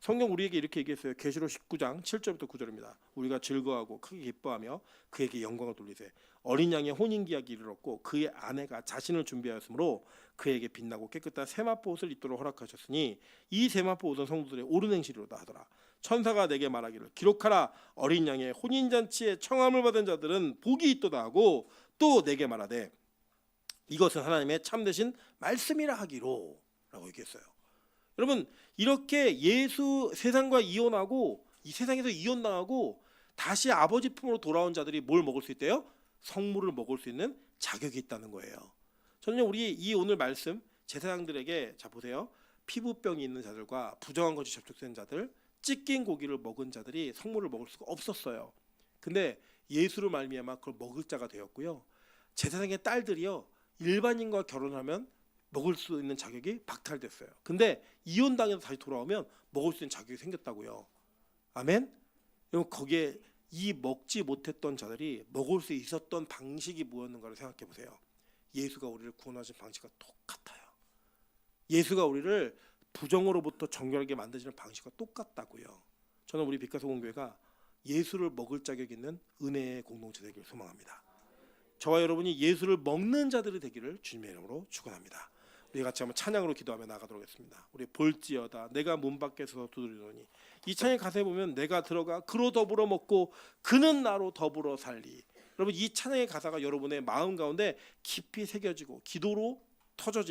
성경 우리에게 이렇게 얘기했어요. 계시록 19장 7절부터 9절입니다. 우리가 즐거워하고 크게 기뻐하며 그에게 영광을 돌리세. 어린 양의 혼인기약이 이르렀고 그의 아내가 자신을 준비하였으므로 그에게 빛나고 깨끗한 세마포 옷을 입도록 허락하셨으니 이 세마포 옷은 성도들의 옳은 행실이로다 하더라. 천사가 내게 말하기를 기록하라. 어린 양의 혼인잔치에 청함을 받은 자들은 복이 있도다 하고 또 내게 말하되 이것은 하나님의 참되신 말씀이라 하기로 라고 얘기했어요. 여러분 이렇게 예수 세상과 이혼하고 이 세상에서 이혼당하고 다시 아버지 품으로 돌아온 자들이 뭘 먹을 수 있대요? 성물을 먹을 수 있는 자격이 있다는 거예요. 저는 우리 이 오늘 말씀 제사장들에게 자 보세요. 피부병이 있는 자들과 부정한 것이 접촉된 자들, 찢긴 고기를 먹은 자들이 성물을 먹을 수가 없었어요. 근데 예수로 말미암아 그걸 먹을 자가 되었고요. 제사장의 딸들이요 일반인과 결혼하면 먹을 수 있는 자격이 박탈됐어요. 근데 이혼당해서 다시 돌아오면 먹을 수 있는 자격이 생겼다고요. 아멘? 여러분 거기에 이 먹지 못했던 자들이 먹을 수 있었던 방식이 뭐였는가를 생각해 보세요. 예수가 우리를 구원하신 방식과 똑같아요. 예수가 우리를 부정으로부터 정결하게 만드시는 방식과 똑같다고요. 저는 우리 빛가서 공교회가 예수를 먹을 자격 있는 은혜의 공동체 되기를 소망합니다. 저와 여러분이 예수를 먹는 자들이 되기를 주님의 이름으로 축원합니다. 우리 같이 한번 찬양으로 기도하며 나가도록 하겠습니다. 우리 볼지어다 내가 문 밖에서 두드리노니 이 찬양 가사에 보면 내가 들어가 그로 더불어 먹고 그는 나로 더불어 살리. 여러분 이 찬양의 가사가 여러분의 마음 가운데 깊이 새겨지고 기도로 터져지